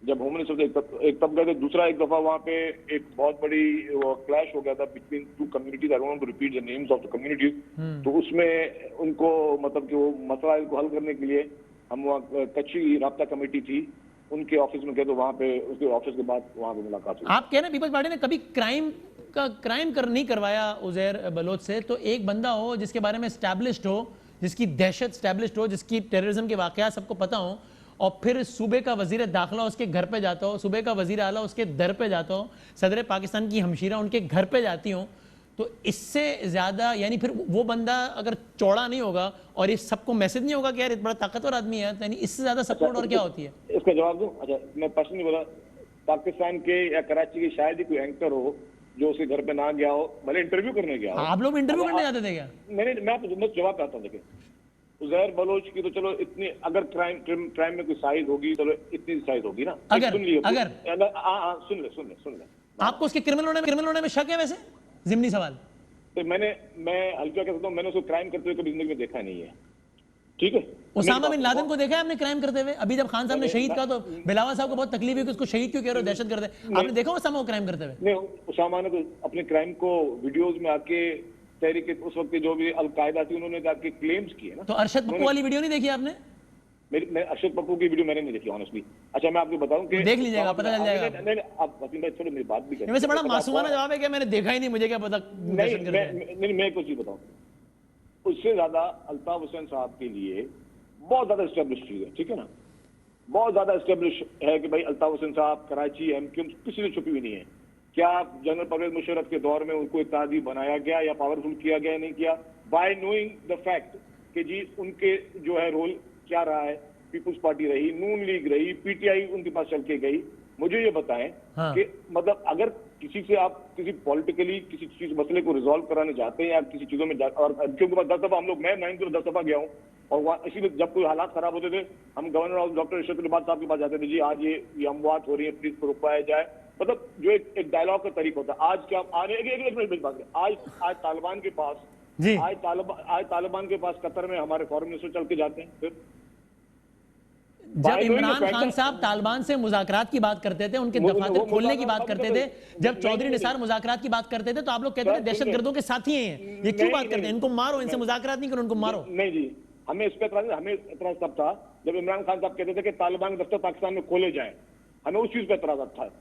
जब होम मिनिस्टर थे एक तब गए थे। दूसरा एक दफा वहाँ पे एक बहुत बड़ी क्लैश हो गया था between 2 communities. I don't want to repeat the names of the communities. तो उसमें उनको मतलब कि वो मसला को हल करने के लिए हम वहाँ कच्ची राब्ता कमेटी थी, उनके ऑफिस में गए, तो वहाँ पे उसके ऑफिस के बाद वहाँ पे मुलाकात हुई। आप कह रहे हैं पीपल्स पार्टी ने कभी क्राइम नहीं करवाया उज़ैर बलोच से, तो एक बंदा हो जिसके बारे में एस्टैब्लिश्ड हो, जिसकी दहशत एस्टैब्लिश्ड हो, जिसकी टेररिज्म के वाकयात सबको पता हो, और फिर सूबे का वजीर दाखिला उसके घर पे जाता हो, सूबे का वजीर आला उसके दर पे जाता हो, सदर पाकिस्तान की हमशीरा उनके घर पे जाती हो, तो इससे ज्यादा यानी फिर वो बंदा अगर चौड़ा नहीं होगा और ये सबको मैसेज नहीं होगा कि यार बड़ा ताकतवर आदमी है, यानी इससे ज्यादा सपोर्ट और क्या होती है? इसका जवाब दूं? अच्छा, मैं पर्सनली बोला, पाकिस्तान के या कराची के शायद ही कोई एंकर हो जो उसके घर पे ना गया हो, भले इंटरव्यू करने गया हो। आप लोग इंटरव्यू करने जाते थे क्या? मैं जवाब आता हूँ। देखिए, उज़ैर बलोच की तो चलो इतनी, अगर क्राइम में कोई साइज होगी, चलो इतनी साइज होगी ना। अगर सुन लिए, अगर सुन ले आपको उसके क्रिमिनल होने में शक है? वैसे जिमनी सवाल। तो मैं हल्का कह सकता हूँ, मैंने उसको क्राइम करते हुए कभी जिंदगी में देखा नहीं है, ठीक है? उसामा बिन लादेन को देखा है आपने क्राइम करते हुए? अभी जब खान साहब ने शहीद कहा तो बिलावल साहब को बहुत तकलीफ हुई कि उसको शहीद क्यों कह रहे हो, दहशत गर्द है। आपने देखा उसामा को क्राइम करते हुए? नहीं, उसामा ने तो अपने क्राइम को वीडियोज में आके तहरीक उस वक्त जो भी अलकायदा थी उन्होंने आके क्लेम्स किए ना। तो अरशद पप्पू वाली वीडियो नहीं देखी आपने? मैं अरशद पप्पू की वीडियो मैंने नहीं देखी ऑनेस्टली। अच्छा, मैं आपको बताऊं कि देख लीजिएगा, पता चल जाएगा। नहीं, आप वसीम भाई थोड़ी मेरी बात भी करें। वैसे बड़ा मासूमाना जवाब है कि मैंने देखा ही नहीं, मुझे क्या पता। नहीं, मैं कुछ चीज बताऊं, उससे ज्यादा अल्ताफ हुसैन साहब के लिए बहुत ज्यादा एस्टेब्लिश चीज है, ठीक है ना? बहुत ज्यादा एस्टेब्लिश है कि भाई अल्ताफ हुसैन साहब कराची एमक्यू किसी से छुपी हुई नहीं है। क्या जनरल परवेज मुशर्रफ के दौर में उनको इत्तेहादी बनाया गया या पावरफुल किया गया, नहीं किया? बाय नोइंग द फैक्ट कि जी उनके जो है रोल क्या रहा है। पीपुल्स पार्टी रही, नून लीग रही, पीटीआई उनके पास चल के गई। मुझे ये बताएं कि मतलब अगर किसी से आप किसी पॉलिटिकली किसी चीज मसले को रिजॉल्व कराने जाते हैं या किसी चीजों में और क्योंकि 10 दफा हम लोग, मैं 10 दफा गया हूँ, और वहाँ इसीलिए जब कोई हालात खराब होते थे हम गवर्नर हाउस डॉक्टर इरशाद अहमद साहब के पास जाते थे, जी आज ये अमवात हो रही है, प्लीज रुकवाया जाए। मतलब जो एक डायलॉग का तरीका होता है। आज क्या एक मिनट बात करें, आज तालिबान के पास आज तालिबान के पास कतर में हमारे फॉरेन मिनिस्टर चल के जाते हैं। फिर जब इमरान खान साहब तालिबान से मुज़ाकरात की बात करते थे, उनके दफातर खोलने की बात करते थे, जब चौधरी निसार मुज़ाकरात की बात करते थे, तो आप लोग कहते थे दहशतगर्दों के साथी हैं, ये क्यों बात करते हैं, इनको मारो, इनसे मुज़ाकरात नहीं करो, उनको मारो। नहीं जी, हमें इस पर हमें इतराज तब था जब इमरान खान साहब कहते थे कि तालिबान के दफ्तर पाकिस्तान में खोले जाएं। हमें उस चीज पर इतराज था।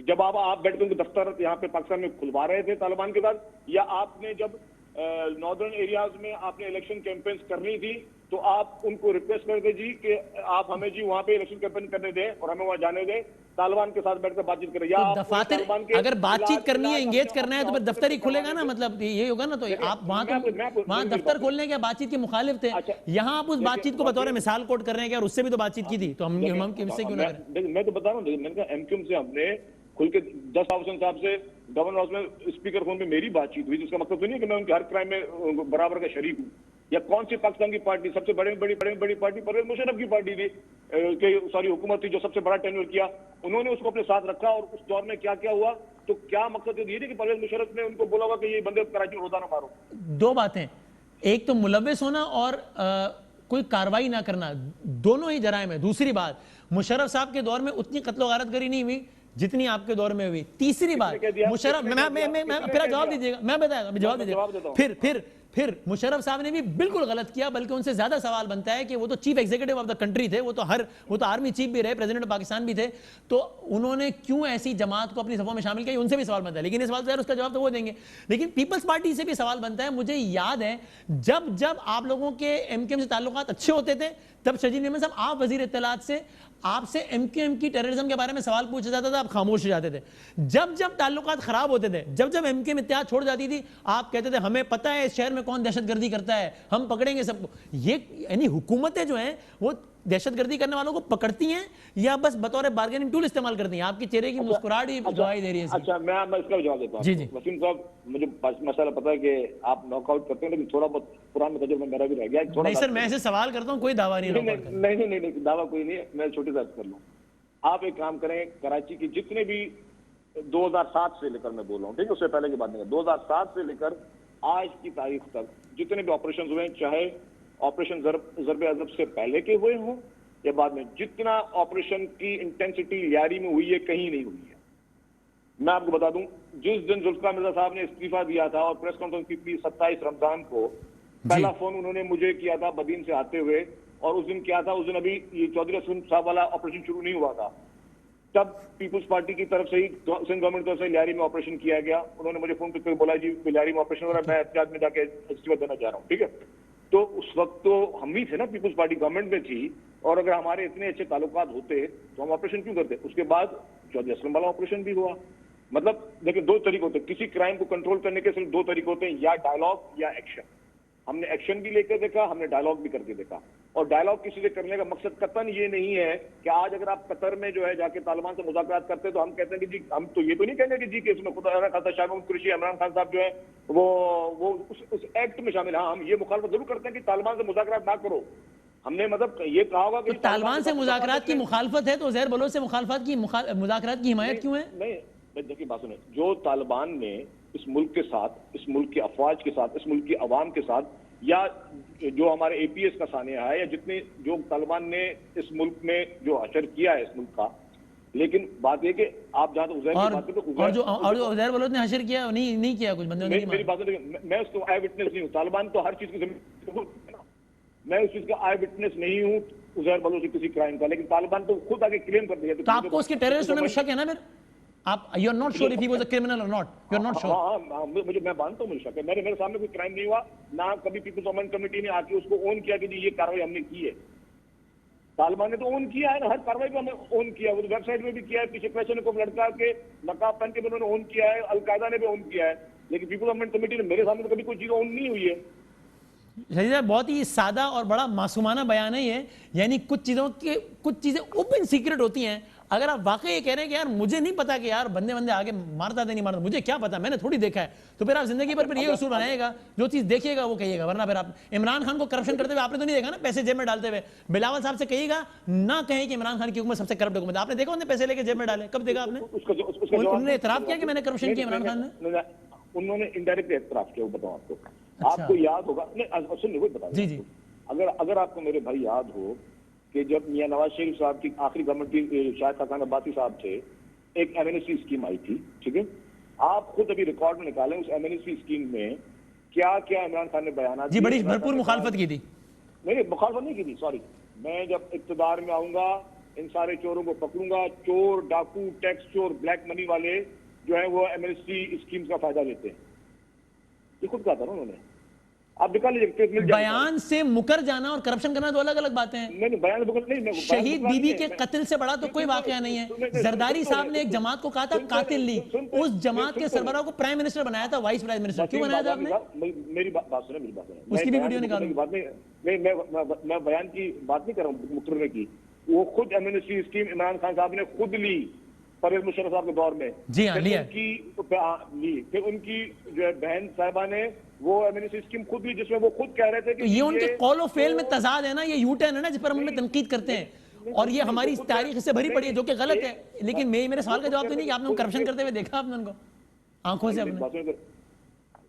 जब आप बैठ के उनके दफ्तर यहाँ पे पाकिस्तान में खुलवा रहे थे तालिबान के साथ, या आपने जब नॉर्दर्न एरियाज में आपने इलेक्शन कैंपेन्स करनी थी तो आप उनको रिक्वेस्ट करते जी कि आप हमें जी वहाँ पे इलेक्शन कैंपेन करने दें और हमें वहाँ जाने दें, तालिबान के साथ बैठकर बातचीत करें। या तो दफातर अगर बातचीत करनी है, एंगेज करना है, तो फिर दफ्तर ही खुलेगा ना, मतलब ये होगा ना। तो आप वहाँ दफ्तर खोलने के बातचीत के मुखालिफ थे, यहाँ आप उस बातचीत को बतौर मिसाल कोट कर रहे हैं कि और उससे भी तो बातचीत की थी, तो हम इससे क्यों ना करें? मैं तो बता रहा हूँ, मैंने कहा एमक्यूएम से हमने खुल के 10 हुसैन साहब से गवर्नर हाउस में स्पीकर फोन पे मेरी बातचीत हुई, जिसका मतलब तो नहीं है कि मैं उनके हर क्राइम में बराबर का शरीक हूँ। या कौन सी पाकिस्तान की पार्टी सबसे बड़ी पार्टी परवेज मुशर्रफ की पार्टी थी, सॉरी हुकूमत थी जो सबसे बड़ा टेन्योर किया, उन्होंने उसको अपने साथ रखा और उस दौर में क्या क्या हुआ, तो क्या मकसद ये थी कि परवेज मुशर्रफ ने उनको बोला होगा कि ये बंदे कराची में रोजाना मारो। दो बातें, एक तो मुलव्विस होना और कोई कार्रवाई ना करना, दोनों ही जराइम है। दूसरी बात, मुशर्रफ साहब के दौर में उतनी कत्लो गारतगरी नहीं हुई जितनी आपके दौर में हुई। तीसरी बात, मुशर्रफ, मैं फिर जवाब दीजिएगा, मैं बताया अभी जवाब दीजिएगा। फिर मुशर्रफ साहब ने भी बिल्कुल गलत किया, बल्कि उनसे ज्यादा सवाल बनता है कि वो तो chief executive of the country थे, वो तो आर्मी चीफ भी रहे, प्रेसिडेंट ऑफ पाकिस्तान भी थे, तो उन्होंने क्यों ऐसी जमात को अपनी सफों में शामिल किया, उनसे भी सवाल बनता है। लेकिन इस सवाल से उसका जवाब तो वो देंगे। लेकिन पीपल्स पार्टी से भी सवाल बनता है। मुझे याद है जब जब आप लोगों के एमकेएम से ताल्लुकात अच्छे होते थे, तब शजीद मेमन साहब, आप वजीर इत्तलात से, आपसे एमकेएम की टेररिज्म के बारे में सवाल पूछा जाता था, आप खामोश हो जाते थे। जब जब ताल्लुकात खराब होते थे, जब जब एमकेएम इत्तेहाद छोड़ जाती थी, आप कहते थे हमें पता है इस शहर में कौन दहशतगर्दी करता है, हम पकड़ेंगे सबको। ये यानी हुकूमतें जो हैं वो दहशतगर्दी करने वालों को पकड़ती हैं या बस बतौर बार्गेनिंग टूल इस्तेमाल करती हैं? आपकी चेहरे की मुस्कुराहट ही गवाही दे रही है। अच्छा, मैं इसका जवाब देता हूँ। जी जी वसीम साहब, मुझे मसाला पता है कि आप नॉकआउट करते हैं, लेकिन थोड़ा बहुत पुराना तजुर्बा मेरा भी रह गया। नहीं सर, मैं ऐसे सवाल करता हूँ, कोई दावा नहीं। नहीं, दावा कोई नहीं है, मैं छोटी सा कर लूँ। आप एक काम करें, कराची की जितने भी 2007 से लेकर, मैं बोल रहा हूँ, ठीक है, उससे पहले की बात नहीं, 2007 से लेकर आज की तारीख तक जितने भी ऑपरेशन हुए, चाहे ऑपरेशन ज़रबे अज़ब से पहले के हुए हों या बाद में, जितना ऑपरेशन की इंटेंसिटी लियारी में हुई है, कहीं नहीं हुई है। मैं आपको बता दूं, जिस दिन जुल्फ़िकार मिर्ज़ा साहब ने इस्तीफा दिया था और प्रेस कॉन्फ्रेंस की थी 27 रमजान को, पहला फोन उन्होंने मुझे किया था बदीन से आते हुए, और उस दिन क्या था, उस दिन अभी ये चौधरी असलम साहब वाला ऑपरेशन शुरू नहीं हुआ था। तब पीपुल्स पार्टी की तरफ से ही, सिंध गवर्नमेंट की तरफ से लियारी में ऑपरेशन किया गया। उन्होंने मुझे फोन करके बोला जी लियारी में ऑपरेशन हो रहा है, मैं एहतियात में जाके इस्तीफा देना चाह रहा हूँ, ठीक है। तो उस वक्त तो हम ही थे ना, पीपुल्स पार्टी गवर्नमेंट में थी, और अगर हमारे इतने अच्छे ताल्लुकात होते तो हम ऑपरेशन क्यों करते। उसके बाद चौधरी असलम वाला ऑपरेशन भी हुआ। मतलब देखिए, दो तरीके होते हैं किसी क्राइम को कंट्रोल करने के, सिर्फ दो तरीके होते हैं, या डायलॉग या एक्शन। हमने एक्शन भी लेकर देखा, हमने डायलॉग भी करके देखा। और डायलॉग किसी से करने का मकसद कतन ये नहीं है कि आज अगर आप कतर में जो है जाके तालिबान से मुज़ाकरात करते हैं तो हम कहते हैं कि जी, हम तो ये तो नहीं कहेंगे कि जी कि इसमें खुदा खासा शाह महमूद कुरैशी, इमरान खान साहब जो है वो उस एक्ट में शामिल। हाँ, हम ये मुखालफत जरूर करते हैं कि तालिबान से मुज़ाकरात ना करो। हमने मतलब ये कहा होगा कि तालिबान से मुज़ाकरात की मुखालफत है, तो ज़ैर बलोच से मुज़ाकरात की हिमायत क्यों है? नहीं, देखिए बात सुने, जो तालिबान ने इस मुल्क के साथ, इस मुल्क की अफवाज के साथ, इस मुल्क की अवाम के साथ, या जो हमारे एपीएस का सानिया है, या जितने जो तालिबान ने इस मुल्क में जो असर किया है इस मुल्क का, लेकिन बात ये कि आप जहां तो उज़ैर की बात करते और जो उज़ैर बलोच ने हशर किया नहीं किया कुछ बंदों ने। मेरी बात है, मैं उसको आई विटनेस नहीं हूँ। तालिबान तो हर चीज की जमीन, मैं उस चीज का आई विटनेस नहीं हूँ उज़ैर बलोच की किसी क्राइम का, लेकिन तालिबान तो खुद आगे क्लेम करती है। तो आपको उसके टेररिस्ट होने में शक है ना? फिर आप you are not sure if he was a criminal और not, you are not sure. हाँ, मैं मानता हूँ, मुझे शक है। मेरे सामने कोई क्राइम नहीं हुआ, ना कभी पीपल्स अमेंडमेंट कमेटी ने आके उसको ओन किया कि जी ये कार्रवाई हमने की है। तालिबान ने तो ओन किया है ना, हर कार्रवाई को हमने ओन किया। वो वेबसाइट में भी किया है, पीछे क्वेश्चन को लड़का के नकाब पहन के भी उन्होंने ओन किया है, अलकायदा ने भी ओन किया है, लेकिन पीपल्स अमेंडमेंट कमेटी ने मेरे सामने तो कभी कोई चीज ओन नहीं हुई है। शहीद साहब, बहुत ही सादा और बड़ा मासूमाना बयान है ये। यानी कुछ चीजें ओपन सीक्रेट होती हैं। अगर आप वाकई ये कह रहे हैं कि यार मुझे नहीं पता कि यार बंदे आगे मारता नहीं मारता, मुझे क्या पता, मैंने थोड़ी देखा है, तो फिर आप जिंदगी भर ये उसूल बनाएगा, जो चीज देखिएगा वो कहिएगा। वरना फिर आप इमरान खान को करप्शन करते हुए आपने तो नहीं देखा ना, पैसे जेब में डालते हुए। बिलावल साहब से कहिएगा ना कहें कि इमरान खान की हुकूमत सबसे करप्ट हुकूमत। आपने देखा उन्होंने पैसे लेके जेब में डाले? कब देखा आपने? उन्होंने इतराफ किया कि मैंने करप्शन किया इमरान खान ने? उन्होंने इनडायरेक्टली इतराफ किया, वो बताऊं आपको। आपको याद होगा, नहीं सुनिए, वो बता जी, अगर आपको मेरे भाई याद हो कि जब मियां नवाज शरीफ साहब की आखिरी गवर्नमेंट की, शायद खान अब्बासी साहब थे, एक एमएनएससी स्कीम आई थी, ठीक है। आप खुद अभी रिकॉर्ड में निकालें उस एमएनएससी स्कीम में क्या क्या इमरान खान ने बयान जी बड़ी भरपूर मुखालफत की थी। नहीं, मुखालफत नहीं की थी, सॉरी। मैं जब इक्तदार में आऊंगा इन सारे चोरों को पकड़ूंगा, चोर, डाकू, टैक्स चोर, ब्लैक मनी वाले जो है वो एमएनएससी स्कीम का फायदा लेते हैं। ये खुद कहा था ना उन्होंने। आप निकाल लीजिए, बयान से मुकर जाना और करप्शन करना दो अलग अलग बातें हैं। नहीं, बयान नहीं, शहीद बीबी के कत्ल से बड़ा तो कोई वाकया नहीं है। जरदारी साहब ने एक जमात को कहा था कातिल लीग, उस जमात के सरबराह को प्राइम मिनिस्टर बनाया था, वाइस प्राइम मिनिस्टर क्यों बनाया था आपने? मेरी बात सुने, उसकी भी वीडियो निकालो। मैं बयान की बात नहीं कर रहा हूँ मुकर्रर की। वो खुद एमएनएससी स्कीम इमरान खान साहब ने खुद ली परवेज मुशर्रफ साहब के दौर में। जी हाँ, लिया। फिर उनकी जो है बहन साहिबा ने वो एमएनएससी स्कीम खुद ली, जिसमें वो खुद कह रहे थे कि ये उनके कॉल ऑफ फेल में तजाद है ना, ये यू टर्न है ना, जिस पर हम उनमें तनकीद करते हैं। और ये हमारी तारीख से भरी पड़ी है, जो कि गलत है। लेकिन मेरे सवाल का जवाब तो नहीं कि आपने करप्शन करते हुए देखा आपने उनको आंखों से अपने?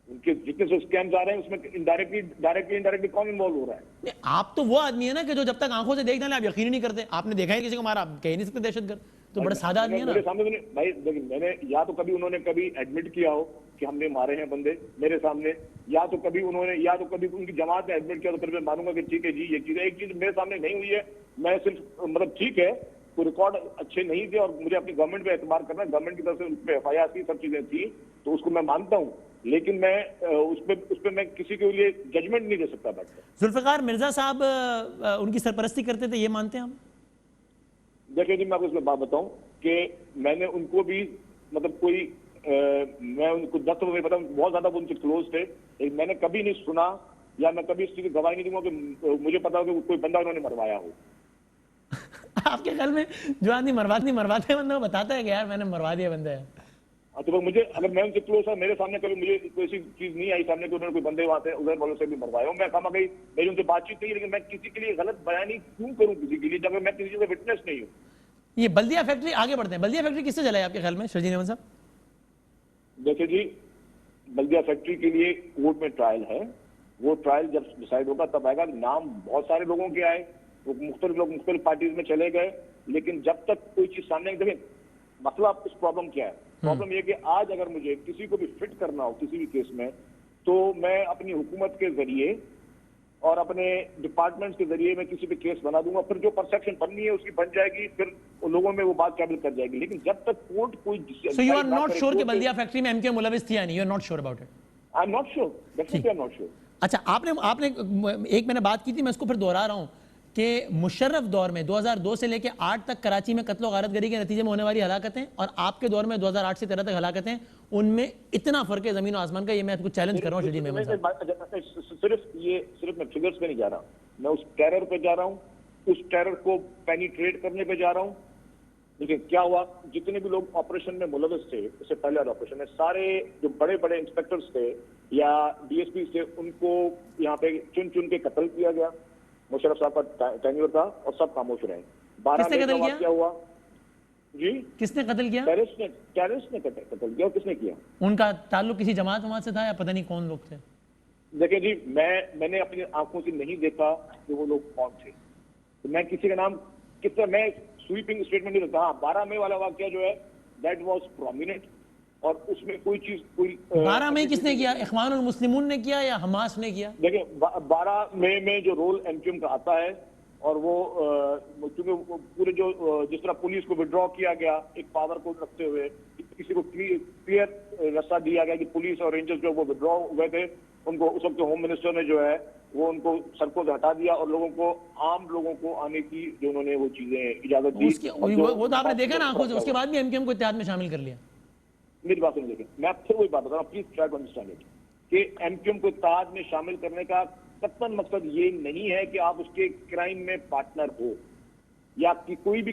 उनके जितने स्कैम्स आ रहे हैं उसमें इनडायरेक्टली कौन इन्वॉल्व हो रहा है? आप तो वो आदमी है ना कि जो जब तक आंखों से देख ना ले आप यकीन ही नहीं करते। आपने देखा है किसी को मारा, आप कह ही नहीं सकते दहशतगर्द। तो बड़ा सादा आदमी है ना। मेरे सामने भाई देखिए, मैंने या तो कभी उन्होंने कभी एडमिट किया हो कि हमने मारे हैं बंदे मेरे सामने, या तो कभी उनकी जमात ने एडमिट किया, तो फिर मैं मानूंगा कि ठीक है जी ये चीज है। एक चीज मेरे सामने नहीं हुई है, मैं सिर्फ मतलब ठीक है कोई रिकॉर्ड अच्छे नहीं थे और मुझे अपनी गवर्नमेंट पे एतबार करना, गवर्नमेंट की तरफ से उस पर FIR थी, सब चीजें थी, तो उसको मैं मानता हूँ। लेकिन मैं उस पे मैं किसी के लिए जजमेंट नहीं दे सकता बैठकर। जुल्फिकार मिर्जा साहब उनकी सरपरस्ती करते थे, ये मानते हैं हम? देखिए जी, मैं आपको इसमें बात बताऊं कि मैंने उनको भी मतलब कोई मैं उनको 10 नहीं पता, बहुत ज्यादा वो उनसे क्लोज थे, लेकिन मैंने कभी नहीं सुना या मैं कभी इस चीज की गवाही नहीं दूंगा कि मुझे पता हो कि कोई बंदा उन्होंने मरवाया हो। आपके ख्याल में जो आदमी मरवाते बंदा बताता है कि यार मैंने मरवा दिया बंदे? तो मुझे, अगर मैं उनसे क्लोज था, मेरे सामने कभी मुझे कोई ऐसी चीज नहीं आई सामने कि उन्होंने कोई बंदे वहां से उधर वालों से भी मरवाया हो। मैं कहा गई मेरी उनसे बातचीत नहीं, लेकिन मैं किसी के लिए गलत बयानी क्यों करूं किसी के लिए जब मैं किसी चीज का विटनेस नहीं हूं। ये बल्दिया फैक्ट्री, आगे बढ़ते हैं, बल्दिया फैक्ट्री किससे जलाई आपके ख्याल में शर्जील अहमद साहब? देखिए जी, बल्दिया फैक्ट्री के लिए कोर्ट में ट्रायल है, वो ट्रायल जब डिसाइड होगा तब आएगा। नाम बहुत सारे लोगों के आए, वो मुख्तलिफ लोग मुख्तलिफ पार्टीज में चले गए, लेकिन जब तक कोई चीज सामने नहीं, देखिए मसला इस प्रॉब्लम क्या है, प्रॉब्लम ये कि आज अगर मुझे किसी को भी फिट करना हो किसी भी केस में, तो मैं अपनी हुकूमत के जरिए और अपने डिपार्टमेंट्स के जरिए मैं किसी पे केस बना दूंगा, फिर जो परसेप्शन बननी है उसकी बन जाएगी, फिर लोगों में वो बात काबिल कर जाएगी। लेकिन जब तक कोर्ट कोई So you are not sure कि बल्दिया फैक्ट्री में MK मुलविस थी या नहीं? You are not sure about it? I am not sure, definitely I am not sure. अच्छा, आपने एक मैंने बात की थी, मैं इसको फिर दोहरा रहा हूं कि मुशर्रफ दौर में 2002 से लेकर 8 तक कराची में कत्ल गारतगरी के नतीजे में होने वाली हलाकतें और आपके दौर में 2008 से 13 तक हलाकतें, उनमें इतना फर्क है जमीन और आसमान का। ये मैं आपको चैलेंज कर रहा हूं शर्जील अहमद साहब। सिर्फ मैं फिगर्स पे नहीं जा रहा, मैं उस टेरर पे जा रहा हूँ, उस टेरर को पेनिट्रेट करने पे जा रहा हूँ। देखिए क्या हुआ, जितने भी लोग ऑपरेशन में मुलविस थे, इससे पहले वाले ऑपरेशन में, सारे जो बड़े बड़े इंस्पेक्टर्स थे या DSP थे, उनको यहाँ पे चुन चुन के कत्ल किया गया। मुशर्रफ साहब का टेन्योर था और सब खामोश रहे। 12 किसने कत्ल किया? क्या हुआ जी? किसने कत्ल किया? टेररिस्ट ने कत्ल किया। और किसने किया? उनका ताल्लुक किसी जमात वमात से था या पता नहीं कौन लोग थे? देखिए जी, मैंने अपनी आंखों से नहीं देखा कि वो लोग कौन थे, तो मैं किसी का नाम कितना मैं स्वीपिंग स्टेटमेंट नहीं देता। हाँ, 12 मई वाला वाकया जो है दैट वाज प्रोमिनेंट, और उसमें कोई चीज 12 मई किसने किया? इख्वानुल मुस्लिमून ने किया या हमास ने किया? देखिए 12 मई में जो रोल MQM का आता है, और वो क्योंकि पूरे जो जिस तरह पुलिस को विड्रॉ किया गया एक पावर को रखते हुए, किसी को क्लियर रास्ता दिया गया कि पुलिस और रेंजर्स जो वो विड्रॉ हुए थे, उनको उस वक्त होम मिनिस्टर ने जो है वो उनको सड़कों से हटा दिया और लोगों को, आम लोगों को आने की जो उन्होंने वो चीजें इजाजत दी। वो तो आपने देखा ना आंखों से, उसके बाद भी MQM को इत्तेहाद में शामिल कर लिया। मेरी बात सुनिए, देखिए मैं फिर वही बात बता रहा हूँ, please try to understand it, कि MQM को इत्तेहाद में शामिल करने का कतई मकसद ये नहीं है कि आप उसके क्राइम में पार्टनर हो, या आपकी कोई भी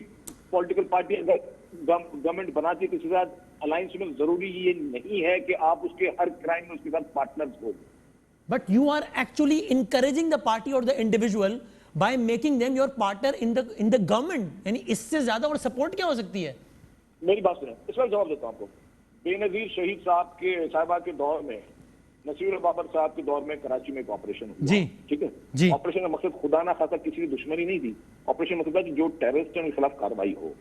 पॉलिटिकल पार्टी अगर गवर्नमेंट बनाती है किसी के साथ अलायंस में, जरूरी ये नहीं है कि आप उसके हर क्राइम में उसके साथ पार्टनर्स हो। But you are actually encouraging the party or the individual by making them your partner in the government. यानी इससे ज्यादा और सपोर्ट क्या हो सकती है? मेरी बात सुने, इस पर जवाब देता हूँ आपको। बेनजीर शहीद साहबा के दौर में, नसीर बाबर साहब के दौर में कराची में एक ऑपरेशन हुआ, जी, ठीक है जी। ऑपरेशन का मकसद खुदा ना खासा किसी की दुश्मनी नहीं थी, ऑपरेशन मकसद था कि जो टेररिस्ट है उनके खिलाफ कार्रवाई हो।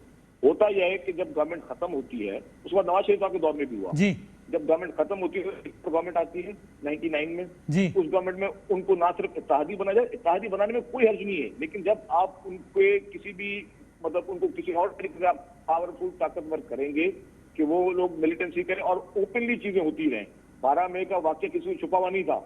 होता यह है कि जब गवर्नमेंट खत्म होती है, उसके बाद नवाज शरीफ साहब के दौर में भी हुआ जी, जब गवर्नमेंट खत्म होती है तो गवर्नमेंट आती है 99 में जी। उस गवर्नमेंट में उनको ना सिर्फ इत्तेहादी बना जाए, इत्तेहादी बनाने में कोई हर्ज नहीं है, लेकिन जब आप उनके किसी भी मतलब उनको किसी और तरीके से आप पावरफुल ताकतवर करेंगे कि वो लोग मिलिटेंसी करें और ओपनली चीजें होती रहें। 12 मई का वाक्य किसी को छुपा हुआ नहीं था,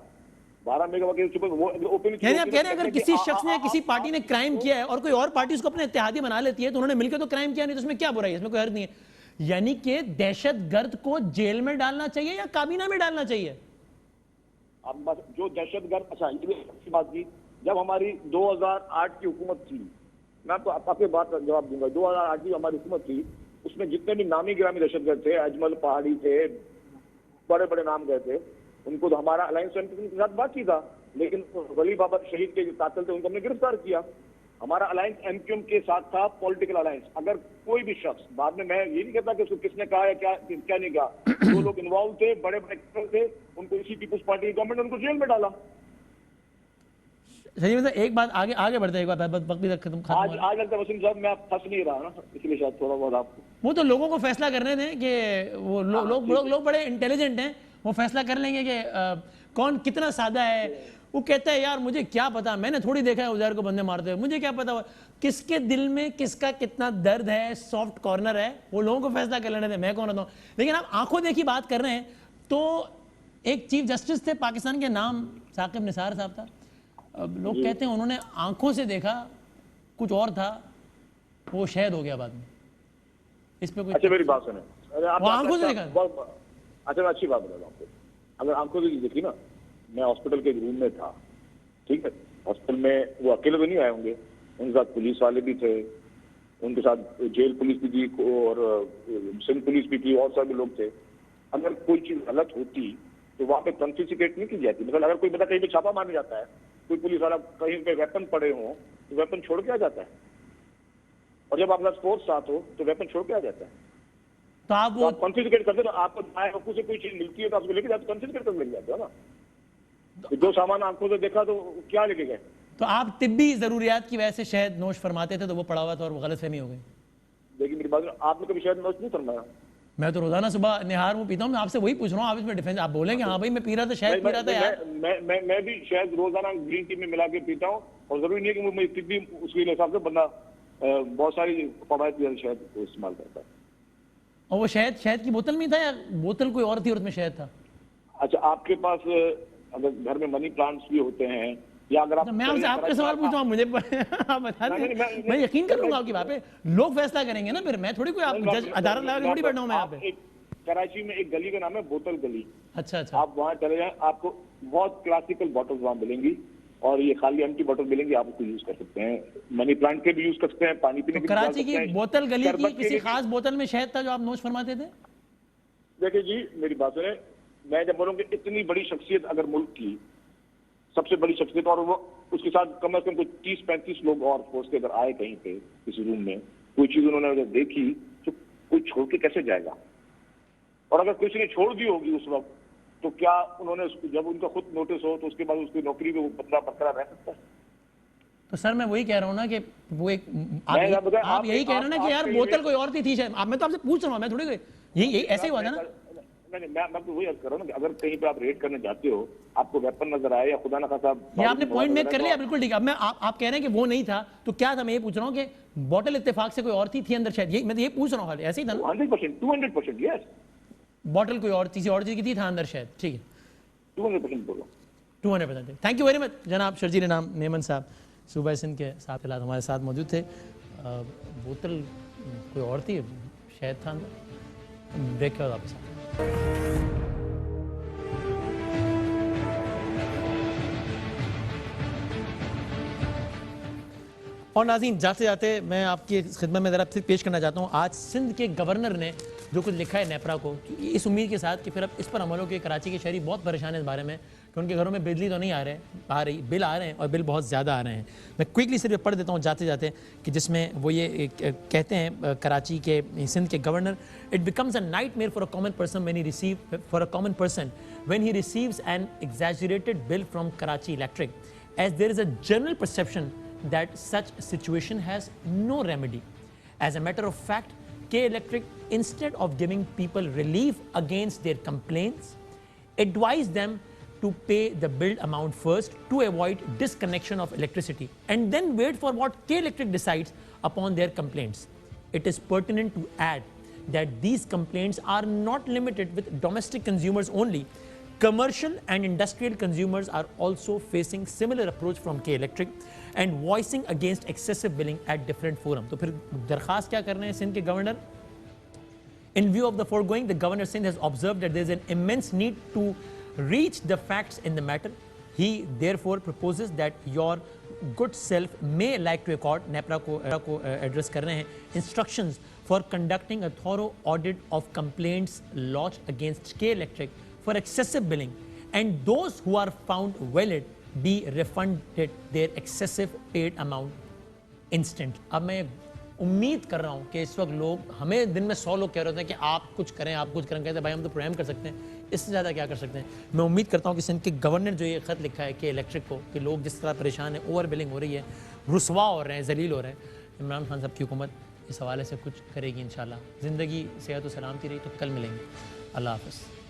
12 मई का वाक्य छुपा, वो ओपनली। यानी आप कह रहे हैं अगर किसी शख्स ने किसी पार्टी ने क्राइम किया है और कोई और पार्टी उसको अपने इत्तेहादी बना लेती है तो उन्होंने मिलकर तो क्राइम किया नहीं, तो उसमें क्या बुराई है? इसमें कोई हर्ज नहीं है। यानी कि दहशतगर्द को जेल में डालना चाहिए या काबीना में डालना चाहिए? अब बस जो दहशतगर्द, अच्छा ये भी अच्छी बात की, जब हमारी 2008 की हुकूमत थी, मैं आपको आपके बात का जवाब दूंगा, 2008 की हमारी हुकूमत थी, उसमें जितने भी नामी गिरामी दहशतगर्द थे, अजमल पहाड़ी थे, बड़े बड़े नाम गए थे, उनको तो हमारा अलायंस के साथ बात की था, लेकिन वली बाबर शहीद के जो कातिल थे उनको हमने गिरफ्तार किया। हमारा अलायंस एमक्यूएम के साथ था, पॉलिटिकल अलायंस। अगर कोई भी शख्स, बाद में मैं ये नहीं कहता कि उसको किसने कहा है क्या नहीं कहा, जो लोग इन्वॉल्व थे, बड़े बड़े थे, उनको इसी पीपुल्स पार्टी की गवर्नमेंट ने उनको जेल में डाला। सही मतलब एक बात आगे बढ़ते, एक बात वक्त भी खत्म आज लगता है वसीम साहब मैं फंस नहीं रहा ना, इसलिए शायद थोड़ा बहुत आपको वो तो लोगों को फैसला करने दें कि वो लोग बड़े इंटेलिजेंट हैं, वो फैसला कर लेंगे कि कौन कितना सादा है। वो कहता है यार मुझे क्या पता, मैंने थोड़ी देखा है उजैर को बंदे मारते हुए, मुझे क्या पता किसके दिल में किसका कितना दर्द है, सॉफ्ट कॉर्नर है, वो लोगों को फैसला कर लेने दें, मैं कौन होता हूँ। लेकिन आप आंखों देखी बात कर रहे हैं, तो एक चीफ जस्टिस थे पाकिस्तान के, नाम साकिब निसार साहब था। अब लोग कहते हैं उन्होंने आंखों से देखा कुछ और था, वो शहीद हो गया बाद में। इस पे कोई अच्छा मेरी बात सुने, वो आंखों से देखा। अच्छा मैं अच्छी बात बता रहा हूँ आपको, अगर आंखों से देखी ना, मैं हॉस्पिटल के रूम में था, ठीक है, हॉस्पिटल में वो अकेले तो नहीं आए होंगे, उनके साथ पुलिस वाले भी थे, उनके साथ जेल पुलिस भी थी और सिंध पुलिस भी थी और सभी लोग थे। अगर कोई चीज गलत होती तो वहां पे कॉन्फिस्केट नहीं की जाती। मतलब अगर कोई बंदा कहीं पे छापा मारने जाता है, कोई पुलिस वाला कहीं पे वेपन पड़े हों तो वेपन छोड़ के आ जाता है, और जब आपका फोर्स साथ हो तो वेपन छोड़ के आ जाता है। तो आप वो कॉन्फिस्केट करते तो आपको से कोई चीज मिलती है तो आपको लेके जाते, कॉन्फिस्केट कर लेके जाते हो ना। तो जो सामान आंखों से देखा तो क्या लेके गए। तो आप तिब्बी जरूरियात की वजह से शहद नोश फरमाते थे, तो वो पड़ा हुआ था और वो गलतफहमी हो गई। देखिए मेरी बात, आपने कभी शहद नोश नहीं फरमाया? मैं तो रोजाना सुबह निहार वो पीता हूँ, मैं आपसे वही पूछ रहा हूँ। आप इसमें डिफेंस आप बोलेंगे हाँ भाई मैं पी रहा था, शहद पी रहा था यार। मैं भी शहद रोजाना ग्रीन टी में मिला के पीता हूँ, और जरूरी नहीं है कि मैं तिब्बी उसके हिसाब से बंदा बहुत सारी फवायद की शहद इस्तेमाल करता है। और वो शहद की बोतल में था या बोतल कोई और थी और उसमें शहद था? अच्छा आपके पास अगर घर में मनी प्लांट्स भी होते हैं, या अगर आप, मैं आपसे आपका सवाल पूछ रहा हूँ, मुझे आप बता दें, मैं यकीन करूंगा आपकी बात पे। लोग फैसला करेंगे ना, फिर मैं थोड़ी कोई आप जज अदालत लगा के थोड़ी बैठा हूँ मैं यहाँ पे। कराची में एक गली का नाम है बोतल गली। अच्छा अच्छा, आप वहाँ चले जाएं, आपको बहुत क्लासिकल बॉटल्स वहाँ मिलेंगी, और ये खाली एम्प्टी बॉटल मिलेंगी, आप उसको यूज कर सकते हैं, मनी प्लांट के भी यूज कर सकते हैं, पानी पीने के भी। कराची की बोतल गली की किसी खास बोतल में शहद था जो आप नोश फरमाते थे? देखिए जी मेरी बात सुने, मैं जब बोलूँ कि इतनी बड़ी शख्सियत अगर मुल्क की सबसे बड़ी शख्सियत, और वो उसके साथ कम से कम कुछ 30-35 लोग और फोर्स के अगर आए कहीं पे किसी रूम में, कोई चीज उन्होंने अगर देखी तो कोई छोड़ के कैसे जाएगा। और अगर किसी ने छोड़ दी होगी उस वक्त, तो क्या उन्होंने जब उनका खुद नोटिस हो तो उसके बाद उसकी नौकरी में वो बंदा बरकरार रह सकता है? तो सर मैं वही कह रहा हूँ ना कि वो एक आप यही कह रहे हो ना कि यार बोतल कोई और थी शायद। मैं तो आपसे पूछ रहा हूँ, मैं थोड़ी यही ऐसे ही हुआ था ना। नहीं मैं तो वही अर्ज कर रहा हूँ ना कि अगर कहीं पे आप रेड करने जाते हो, आपको वेपन नजर आए या खुदा ना खासा, ये आपने पॉइंट मेक कर लिया, बिल्कुल ठीक है। अब मैं आप कह रहे हैं कि वो नहीं था, तो क्या था? मैं ये पूछ रहा हूँ कि बोतल इत्तेफाक से कोई और थी अंदर शायद, मैं तो ये पूछ रहा हूँ। ऐसे ही था ना? 100%, 200% यस, बॉटल कोई और किसी और चीज की थी, था अंदर शायद। ठीक है, 200% बोलो। 200%। थैंक यू वेरी मच जनाब शर्जील इनाम मेमन साहब, सूबा सिंध के साथ फिलहाल हमारे साथ मौजूद थे। बोतल कोई और थी, शायद था अंदर। ब्रेक के बाद वापस और नाज़रीन, जाते जाते मैं आपकी खिदमत में ज़रा फिर पेश करना चाहता हूँ। आज सिंध के गवर्नर ने जो कुछ लिखा है नेपरा को, इस उम्मीद के साथ कि फिर अब इस पर अमल हो कि कराची के शहरी बहुत परेशान है इस बारे में कि उनके घरों में बिजली तो नहीं आ रही, बिल आ रहे हैं और बिल बहुत ज़्यादा आ रहे हैं। मैं क्विकली सिर्फ पढ़ देता हूँ जाते जाते कि जिसमें वो ये कहते हैं कराची के सिंध के governor, it becomes a nightmare for a common person when he receives an exaggerated bill from Karachi Electric, as there is a general perception that such situation has no remedy. As a matter of fact, K Electric, instead of giving people relief against their complaints, advised them to pay the billed amount first to avoid disconnection of electricity and then wait for what K Electric decides upon their complaints. It is pertinent to add that these complaints are not limited with domestic consumers only. Commercial and industrial consumers are also facing similar approach from K Electric and voicing against excessive billing at different forums. तो फिर दरखास्त क्या कर रहे हैं सिंध के governor? In view of the foregoing, the governor Sindh has observed that there is an immense need to reach the facts in the matter. He therefore proposes that your good self may like to accord, NEPRA को एड्रेस कर रहे हैं, instructions for conducting a thorough audit of complaints lodged against K Electric for excessive billing, and those who are found valid be refunded their excessive paid amount instant. अब मैं उम्मीद कर रहा हूँ कि इस वक्त लोग, हमें दिन में 100 लोग कह रहे होते हैं कि आप कुछ करें, आप कुछ करें, कहते हैं भाई हम तो प्रोग्राम कर सकते हैं, इससे ज़्यादा क्या कर सकते हैं। मैं उम्मीद करता हूँ कि सिंध के गवर्नर जो ये ख़त लिखा है कि इलेक्ट्रिक को, कि लोग जिस तरह परेशान हैं, ओवर बिलिंग हो रही है, रुसवा हो रहे हैं, जलील हो रहे हैं, इमरान खान साहब की हुकूमत इस हवाले से कुछ करेगी इंशाल्लाह। ज़िंदगी सेहत व सलामती रही तो कल मिलेंगे। अल्लाह हाफ़िज़।